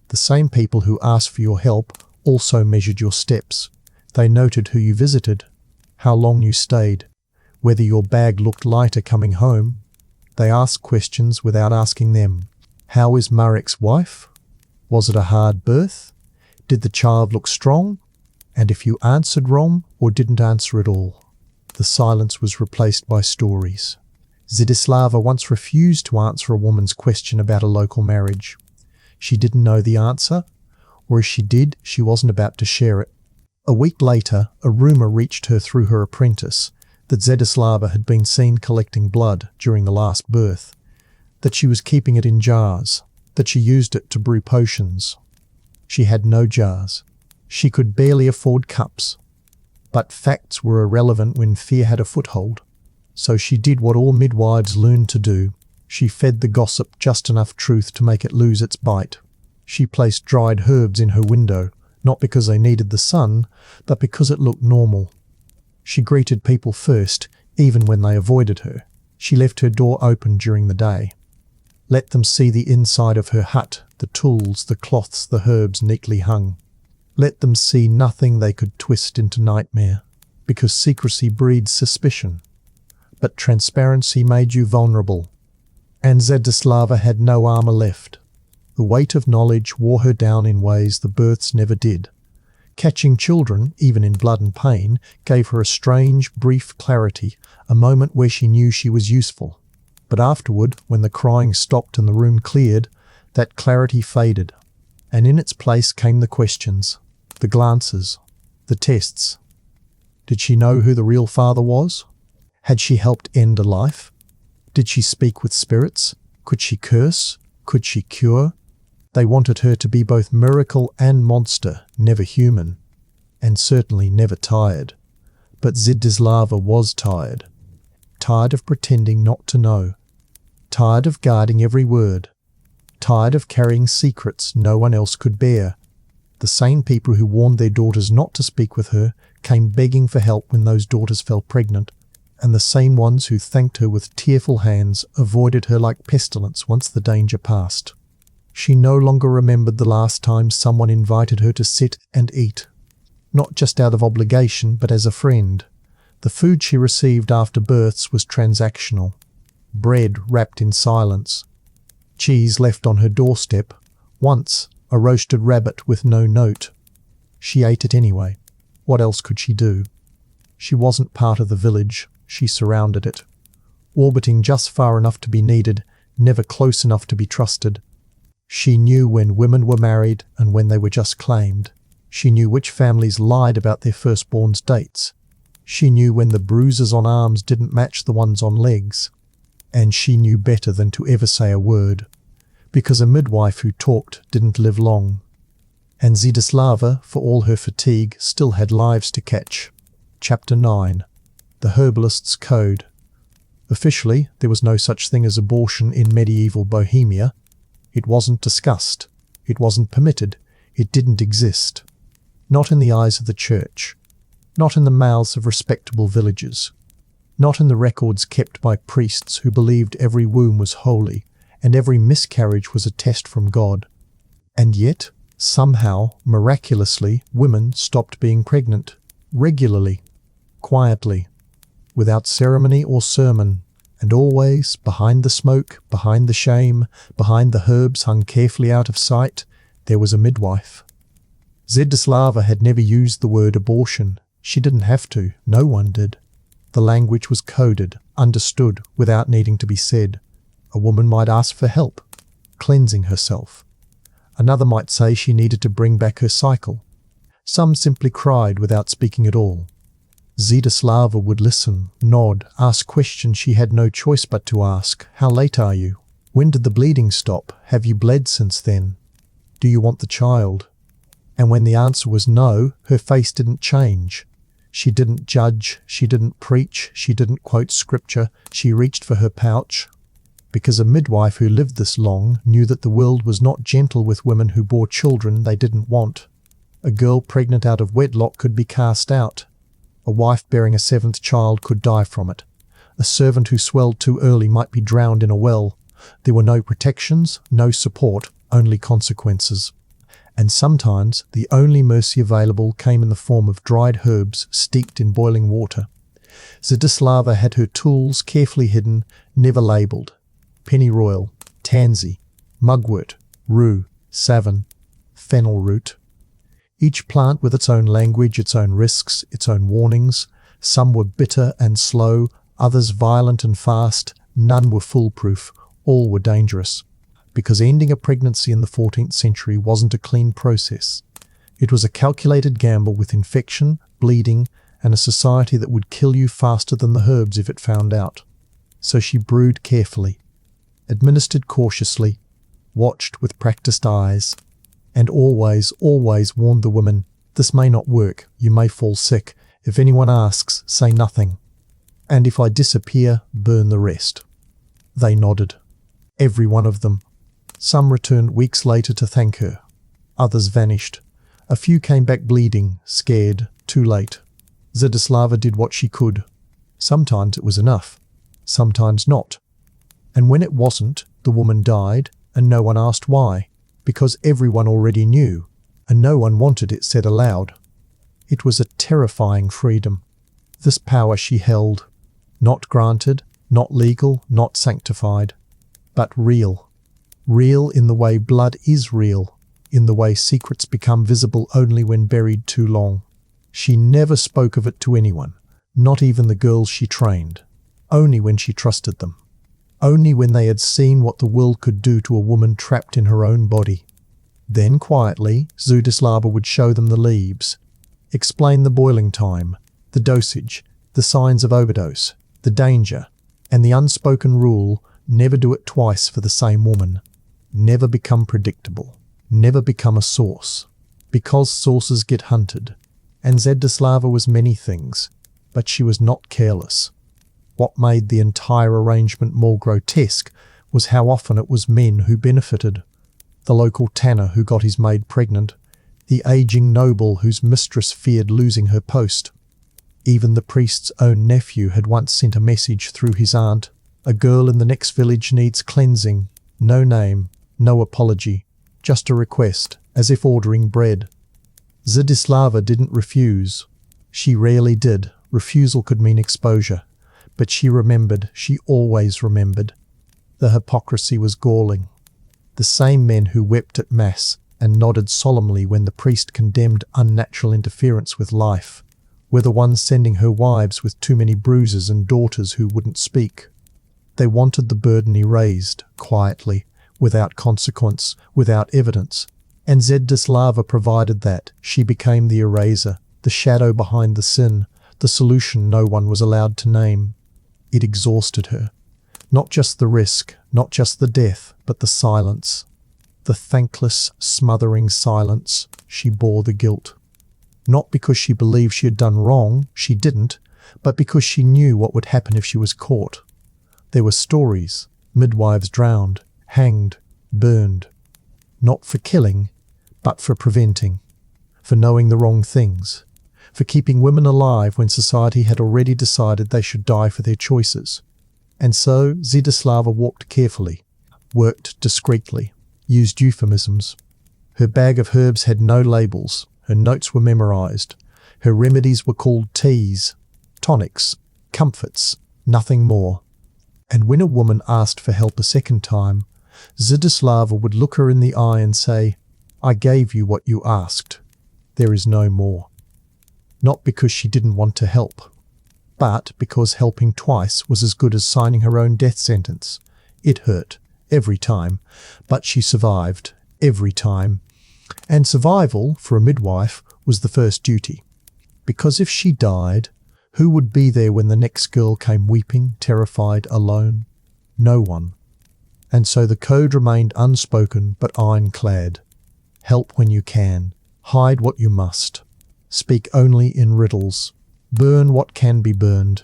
[SPEAKER 1] The same people who asked for your help also measured your steps. They noted who you visited, how long you stayed, whether your bag looked lighter coming home. They asked questions without asking them. How is Marek's wife? Was it a hard birth? Did the child look strong? And if you answered wrong or didn't answer at all, the silence was replaced by stories. Zdislava once refused to answer a woman's question about a local marriage. She didn't know the answer, or if she did, she wasn't about to share it. A week later, a rumour reached her through her apprentice that Zdislava had been seen collecting blood during the last birth, that she was keeping it in jars, that she used it to brew potions. She had no jars. She could barely afford cups. But facts were irrelevant when fear had a foothold. So she did what all midwives learned to do. She fed the gossip just enough truth to make it lose its bite. She placed dried herbs in her window, not because they needed the sun, but because it looked normal. She greeted people first, even when they avoided her. She left her door open during the day. Let them see the inside of her hut, the tools, the cloths, the herbs neatly hung. Let them see nothing they could twist into nightmare, because secrecy breeds suspicion. But transparency made you vulnerable, and Zdislava had no armor left. The weight of knowledge wore her down in ways the births never did. Catching children, even in blood and pain, gave her a strange, brief clarity, a moment where she knew she was useful. But afterward, when the crying stopped and the room cleared, that clarity faded, and in its place came the questions, the glances, the tests. Did she know who the real father was? Had she helped end a life? Did she speak with spirits? Could she curse? Could she cure? They wanted her to be both miracle and monster, never human, and certainly never tired. But Zdislava was tired. Tired of pretending not to know. Tired of guarding every word. Tired of carrying secrets no one else could bear. The same people who warned their daughters not to speak with her came begging for help when those daughters fell pregnant, and the same ones who thanked her with tearful hands avoided her like pestilence once the danger passed. She no longer remembered the last time someone invited her to sit and eat, not just out of obligation but as a friend. The food she received after births was transactional. Bread wrapped in silence. Cheese left on her doorstep. Once, a roasted rabbit with no note. She ate it anyway. What else could she do? She wasn't part of the village. She surrounded it, orbiting just far enough to be needed, never close enough to be trusted. She knew when women were married and when they were just claimed. She knew which families lied about their firstborn's dates. She knew when the bruises on arms didn't match the ones on legs. And she knew better than to ever say a word, because a midwife who talked didn't live long. And Zdislava, for all her fatigue, still had lives to catch. Chapter 9. The Herbalist's Code. Officially, there was no such thing as abortion in medieval Bohemia. It wasn't discussed. It wasn't permitted. It didn't exist. Not in the eyes of the church. Not in the mouths of respectable villagers. Not in the records kept by priests who believed every womb was holy and every miscarriage was a test from God. And yet, somehow, miraculously, women stopped being pregnant, regularly, quietly, without ceremony or sermon, and always, behind the smoke, behind the shame, behind the herbs hung carefully out of sight, there was a midwife. Zdislava had never used the word abortion. She didn't have to. No one did. The language was coded, understood, without needing to be said. A woman might ask for help, cleansing herself. Another might say she needed to bring back her cycle. Some simply cried without speaking at all. Zdislava would listen, nod, ask questions she had no choice but to ask. How late are you? When did the bleeding stop? Have you bled since then? Do you want the child? And when the answer was no, her face didn't change. She didn't judge, she didn't preach, she didn't quote scripture, she reached for her pouch. Because a midwife who lived this long knew that the world was not gentle with women who bore children they didn't want. A girl pregnant out of wedlock could be cast out. A wife bearing a seventh child could die from it. A servant who swelled too early might be drowned in a well. There were no protections, no support, only consequences. And sometimes the only mercy available came in the form of dried herbs steeped in boiling water. Zdislava had her tools carefully hidden, never labelled. Pennyroyal, tansy, mugwort, rue, savin, fennel root. Each plant with its own language, its own risks, its own warnings. Some were bitter and slow, others violent and fast. None were foolproof, all were dangerous. Because ending a pregnancy in the 14th century wasn't a clean process. It was a calculated gamble with infection, bleeding, and a society that would kill you faster than the herbs if it found out. So she brewed carefully, administered cautiously, watched with practiced eyes, and always, always warned the women, this may not work, you may fall sick. If anyone asks, say nothing. And if I disappear, burn the rest. They nodded. Every one of them. Some returned weeks later to thank her. Others vanished. A few came back bleeding, scared, too late. Zdislava did what she could. Sometimes it was enough. Sometimes not. And when it wasn't, The woman died, and no one asked why, because everyone already knew, and no one wanted it said aloud. It was a terrifying freedom. This power she held, not granted, not legal, not sanctified, but real. Real in the way blood is real, in the way secrets become visible only when buried too long. She never spoke of it to anyone, not even the girls she trained, only when she trusted them, only when they had seen what the world could do to a woman trapped in her own body. Then quietly, Zdislava would show them the leaves, explain the boiling time, the dosage, the signs of overdose, the danger, and the unspoken rule: never do it twice for the same woman. Never become predictable. Never become a source. Because sources get hunted. And Zdislava was many things, but she was not careless. What made the entire arrangement more grotesque was how often it was men who benefited. The local tanner who got his maid pregnant, the aging noble whose mistress feared losing her post. Even the priest's own nephew had once sent a message through his aunt: "A girl in the next village needs cleansing. No name, no apology, just a request, as if ordering bread." Zdislava didn't refuse. She rarely did. Refusal could mean exposure. But she remembered, she always remembered. The hypocrisy was galling. The same men who wept at Mass and nodded solemnly when the priest condemned unnatural interference with life were the ones sending her wives with too many bruises and daughters who wouldn't speak. They wanted the burden erased, quietly, without consequence, without evidence. And Zdislava provided that. She became the eraser, the shadow behind the sin, the solution no one was allowed to name. It exhausted her. Not just the risk, not just the death, but the silence. The thankless, smothering silence. She bore the guilt. Not because she believed she had done wrong, she didn't, but because she knew what would happen if she was caught. There were stories: midwives drowned, hanged, burned. Not for killing, but for preventing. For knowing the wrong things. For keeping women alive when society had already decided they should die for their choices. And so Zdislava walked carefully, worked discreetly, used euphemisms. Her bag of herbs had no labels. Her notes were memorized. Her remedies were called teas, tonics, comforts, nothing more. And when a woman asked for help a second time, Zdislava would look her in the eye and say, "I gave you what you asked. There is no more." Not because she didn't want to help, but because helping twice was as good as signing her own death sentence. It hurt, every time, but she survived, every time. And survival, for a midwife, was the first duty. Because if she died, who would be there when the next girl came weeping, terrified, alone? No one. And so the code remained unspoken but ironclad. Help when you can. Hide what you must. Speak only in riddles. Burn what can be burned.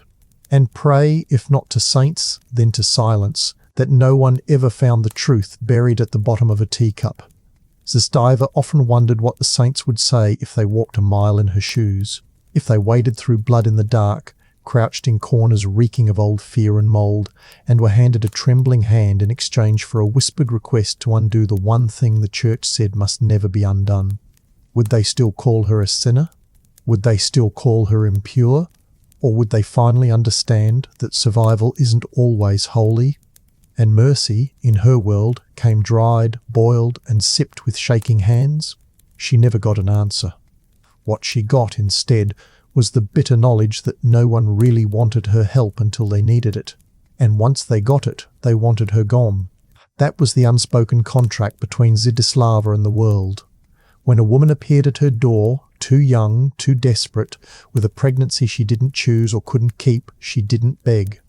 [SPEAKER 1] And pray, if not to saints, then to silence, that no one ever found the truth buried at the bottom of a teacup. Zdislava often wondered what the saints would say if they walked a mile in her shoes, if they waded through blood in the dark, crouched in corners reeking of old fear and mould, and were handed a trembling hand in exchange for a whispered request to undo the one thing the church said must never be undone. Would they still call her a sinner? Would they still call her impure? Or would they finally understand that survival isn't always holy? And mercy, in her world, came dried, boiled, and sipped with shaking hands? She never got an answer. What she got, instead, was the bitter knowledge that no one really wanted her help until they needed it. And once they got it, they wanted her gone. That was the unspoken contract between Zdislava and the world. When a woman appeared at her door, too young, too desperate, with a pregnancy she didn't choose or couldn't keep, she didn't beg.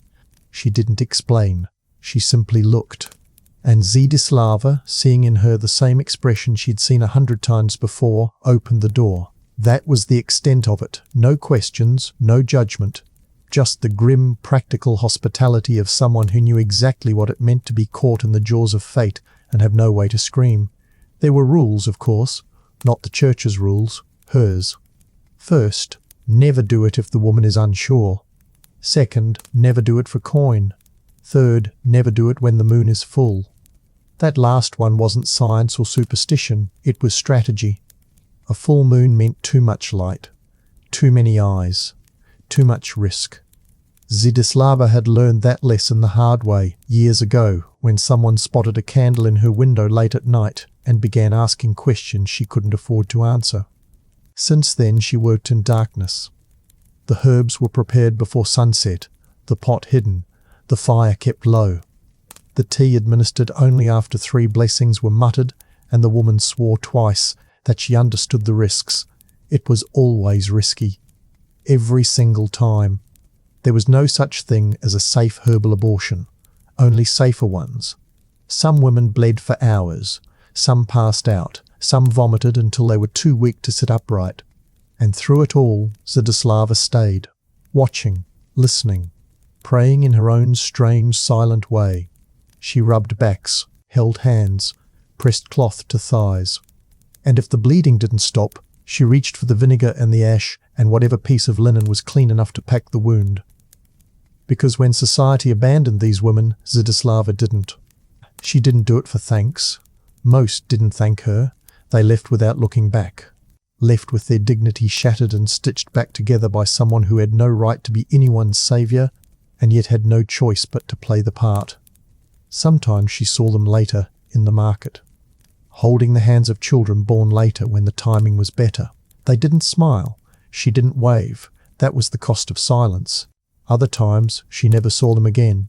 [SPEAKER 1] She didn't explain. She simply looked. And Zdislava, seeing in her the same expression she'd seen 100 times before, opened the door. That was the extent of it. No questions, no judgment. Just the grim, practical hospitality of someone who knew exactly what it meant to be caught in the jaws of fate and have no way to scream. There were rules, of course. Not the church's rules. Hers. First, never do it if the woman is unsure. Second, never do it for coin. Third, never do it when the moon is full. That last one wasn't science or superstition, it was strategy. A full moon meant too much light, too many eyes, too much risk. Zdislava had learned that lesson the hard way years ago when someone spotted a candle in her window late at night and began asking questions she couldn't afford to answer. Since then she worked in darkness. The herbs were prepared before sunset, the pot hidden, the fire kept low. The tea administered only after 3 blessings were muttered, and the woman swore twice that she understood the risks. It was always risky. Every single time. There was no such thing as a safe herbal abortion, only safer ones. Some women bled for hours, some passed out, some vomited until they were too weak to sit upright. And through it all, Zdislava stayed, watching, listening, praying in her own strange, silent way. She rubbed backs, held hands, pressed cloth to thighs. And if the bleeding didn't stop, she reached for the vinegar and the ash and whatever piece of linen was clean enough to pack the wound. Because when society abandoned these women, Zdislava didn't. She didn't do it for thanks. Most didn't thank her. They left without looking back. Left with their dignity shattered and stitched back together by someone who had no right to be anyone's saviour, and yet had no choice but to play the part. Sometimes she saw them later, in the market, holding the hands of children born later when the timing was better. They didn't smile. She didn't wave. That was the cost of silence. Other times, she never saw them again.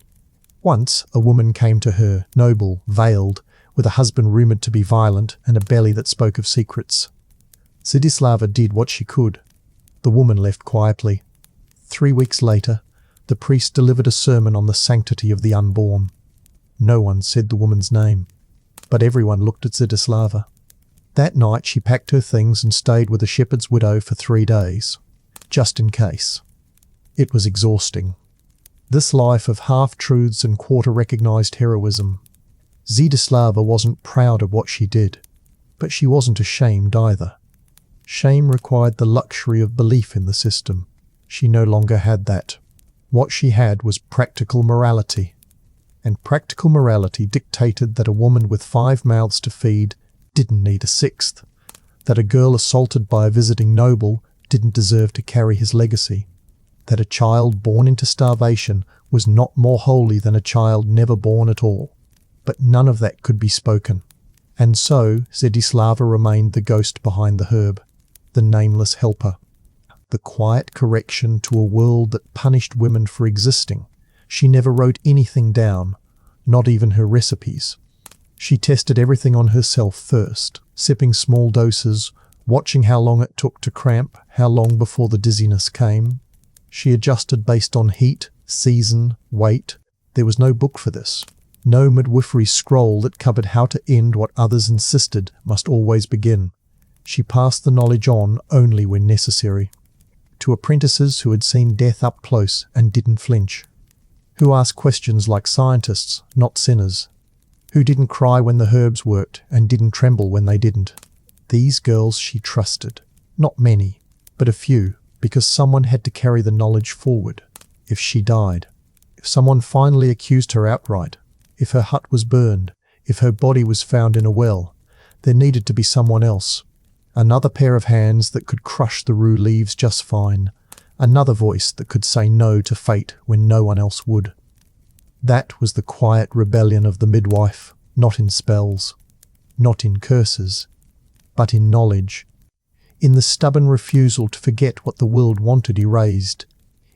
[SPEAKER 1] Once, a woman came to her, noble, veiled, with a husband rumoured to be violent and a belly that spoke of secrets. Zdislava did what she could. The woman left quietly. 3 weeks later, the priest delivered a sermon on the sanctity of the unborn. No one said the woman's name, but everyone looked at Zdislava. That night she packed her things and stayed with a shepherd's widow for 3 days, just in case. It was exhausting. This life of half-truths and quarter-recognised heroism. Zdislava wasn't proud of what she did, but she wasn't ashamed either. Shame required the luxury of belief in the system. She no longer had that. What she had was practical morality. And practical morality dictated that a woman with 5 mouths to feed didn't need a 6th. That a girl assaulted by a visiting noble didn't deserve to carry his legacy. That a child born into starvation was not more holy than a child never born at all. But none of that could be spoken. And so Zdislava remained the ghost behind the herb, the nameless helper, the quiet correction to a world that punished women for existing. She never wrote anything down, not even her recipes. She tested everything on herself first, sipping small doses, watching how long it took to cramp, how long before the dizziness came. She adjusted based on heat, season, weight. There was no book for this. No midwifery scroll that covered how to end what others insisted must always begin. She passed the knowledge on only when necessary. To apprentices who had seen death up close and didn't flinch. Who asked questions like scientists, not sinners. Who didn't cry when the herbs worked and didn't tremble when they didn't. These girls she trusted. Not many, but a few, because someone had to carry the knowledge forward. If she died, if someone finally accused her outright, if her hut was burned, if her body was found in a well, there needed to be someone else. Another pair of hands that could crush the rue leaves just fine. Another voice that could say no to fate when no one else would. That was the quiet rebellion of the midwife, not in spells, not in curses, but in knowledge. In the stubborn refusal to forget what the world wanted erased.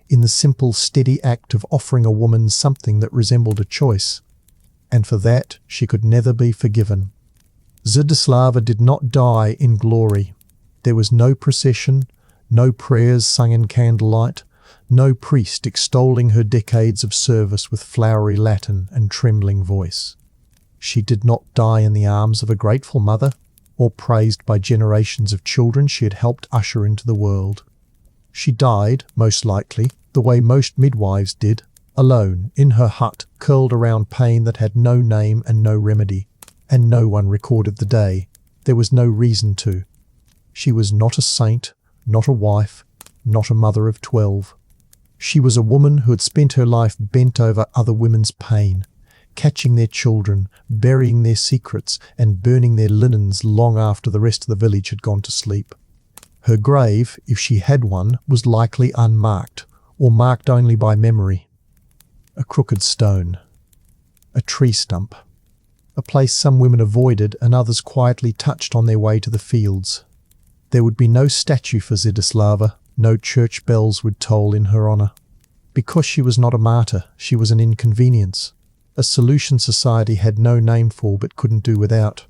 [SPEAKER 1] In the simple, steady act of offering a woman something that resembled a choice. And for that she could never be forgiven. Zdislava did not die in glory. There was no procession, no prayers sung in candlelight, no priest extolling her decades of service with flowery Latin and trembling voice. She did not die in the arms of a grateful mother, or praised by generations of children she had helped usher into the world. She died, most likely, the way most midwives did, alone, in her hut, curled around pain that had no name and no remedy, and no one recorded the day. There was no reason to. She was not a saint, not a wife, not a mother of 12. She was a woman who had spent her life bent over other women's pain, catching their children, burying their secrets, and burning their linens long after the rest of the village had gone to sleep. Her grave, if she had one, was likely unmarked, or marked only by memory. A crooked stone. A tree stump. A place some women avoided and others quietly touched on their way to the fields. There would be no statue for Zdislava, no church bells would toll in her honour. Because she was not a martyr, she was an inconvenience. A solution society had no name for but couldn't do without.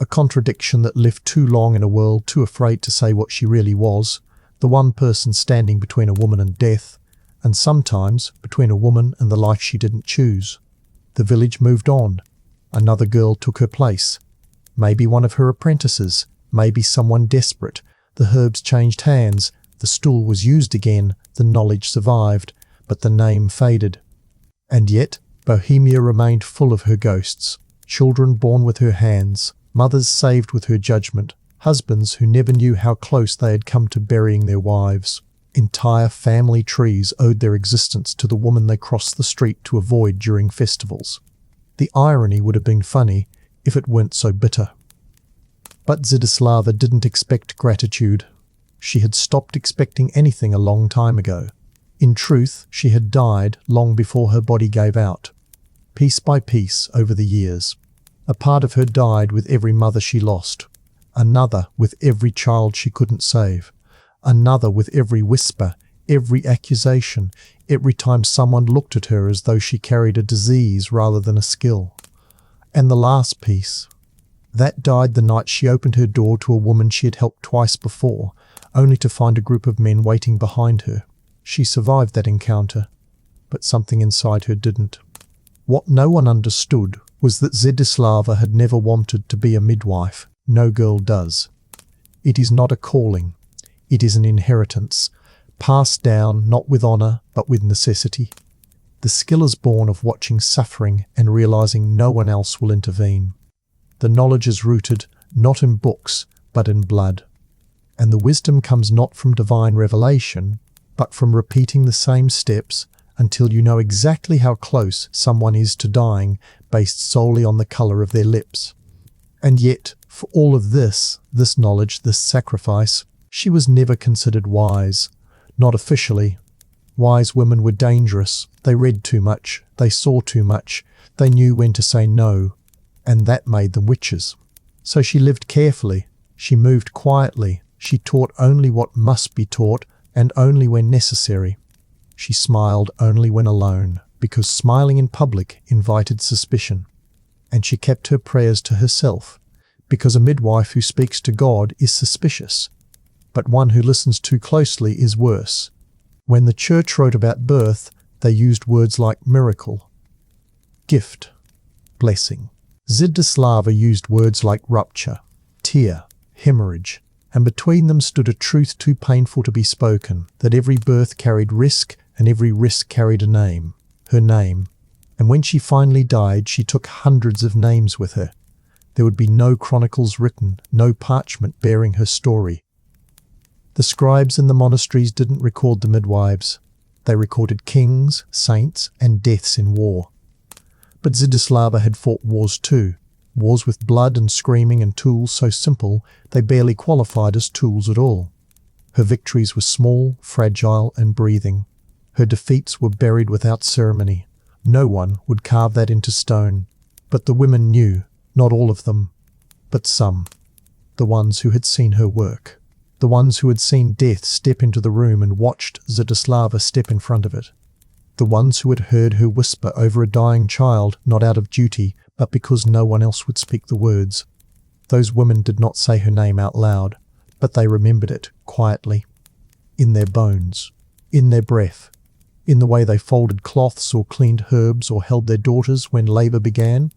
[SPEAKER 1] A contradiction that lived too long in a world too afraid to say what she really was, the one person standing between a woman and death, and sometimes between a woman and the life she didn't choose. The village moved on. Another girl took her place. Maybe one of her apprentices, maybe someone desperate. The herbs changed hands, the stool was used again, the knowledge survived, but the name faded. And yet, Bohemia remained full of her ghosts, children born with her hands, mothers saved with her judgment, husbands who never knew how close they had come to burying their wives. Entire family trees owed their existence to the woman they crossed the street to avoid during festivals. The irony would have been funny if it weren't so bitter. But Zdislava didn't expect gratitude. She had stopped expecting anything a long time ago. In truth, she had died long before her body gave out. Piece by piece over the years. A part of her died with every mother she lost. Another with every child she couldn't save. Another with every whisper, every accusation, every time someone looked at her as though she carried a disease rather than a skill. And the last piece. That died the night she opened her door to a woman she had helped twice before, only to find a group of men waiting behind her. She survived that encounter, but something inside her didn't. What no one understood was that Zdislava had never wanted to be a midwife. No girl does. It is not a calling. It is an inheritance, passed down not with honour but with necessity. The skill is born of watching suffering and realising no one else will intervene. The knowledge is rooted not in books but in blood. And the wisdom comes not from divine revelation, but from repeating the same steps until you know exactly how close someone is to dying based solely on the colour of their lips. And yet, for all of this knowledge, this sacrifice, she was never considered wise. Not officially. Wise women were dangerous. They read too much. They saw too much. They knew when to say no. And that made them witches. So she lived carefully. She moved quietly. She taught only what must be taught, and only when necessary. She smiled only when alone, because smiling in public invited suspicion. And she kept her prayers to herself, because a midwife who speaks to God is suspicious. But one who listens too closely is worse. When the church wrote about birth, they used words like miracle, gift, blessing. Zdislava used words like rupture, tear, hemorrhage, and between them stood a truth too painful to be spoken, that every birth carried risk and every risk carried a name, her name. And when she finally died, she took hundreds of names with her. There would be no chronicles written, no parchment bearing her story. The scribes in the monasteries didn't record the midwives. They recorded kings, saints, and deaths in war. But Zdislava had fought wars too, wars with blood and screaming and tools so simple they barely qualified as tools at all. Her victories were small, fragile, and breathing. Her defeats were buried without ceremony. No one would carve that into stone. But the women knew, not all of them, but some. The ones who had seen her work. The ones who had seen death step into the room and watched Zdislava step in front of it. The ones who had heard her whisper over a dying child, not out of duty, but because no one else would speak the words. Those women did not say her name out loud, but they remembered it quietly. In their bones, in their breath, in the way they folded cloths or cleaned herbs or held their daughters when labour began.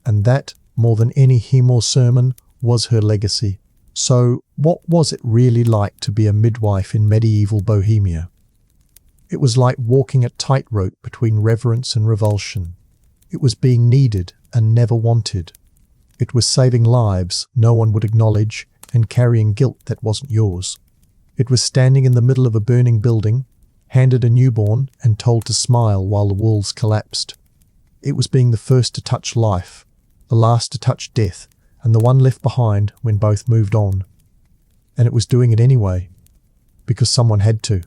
[SPEAKER 1] And that, more than any hymn or sermon, was her legacy. So, what was it really like to be a midwife in medieval Bohemia? It was like walking a tightrope between reverence and revulsion. It was being needed and never wanted. It was saving lives no one would acknowledge and carrying guilt that wasn't yours. It was standing in the middle of a burning building, handed a newborn and told to smile while the walls collapsed. It was being the first to touch life, the last to touch death, and the one left behind when both moved on. And it was doing it anyway, because someone had to.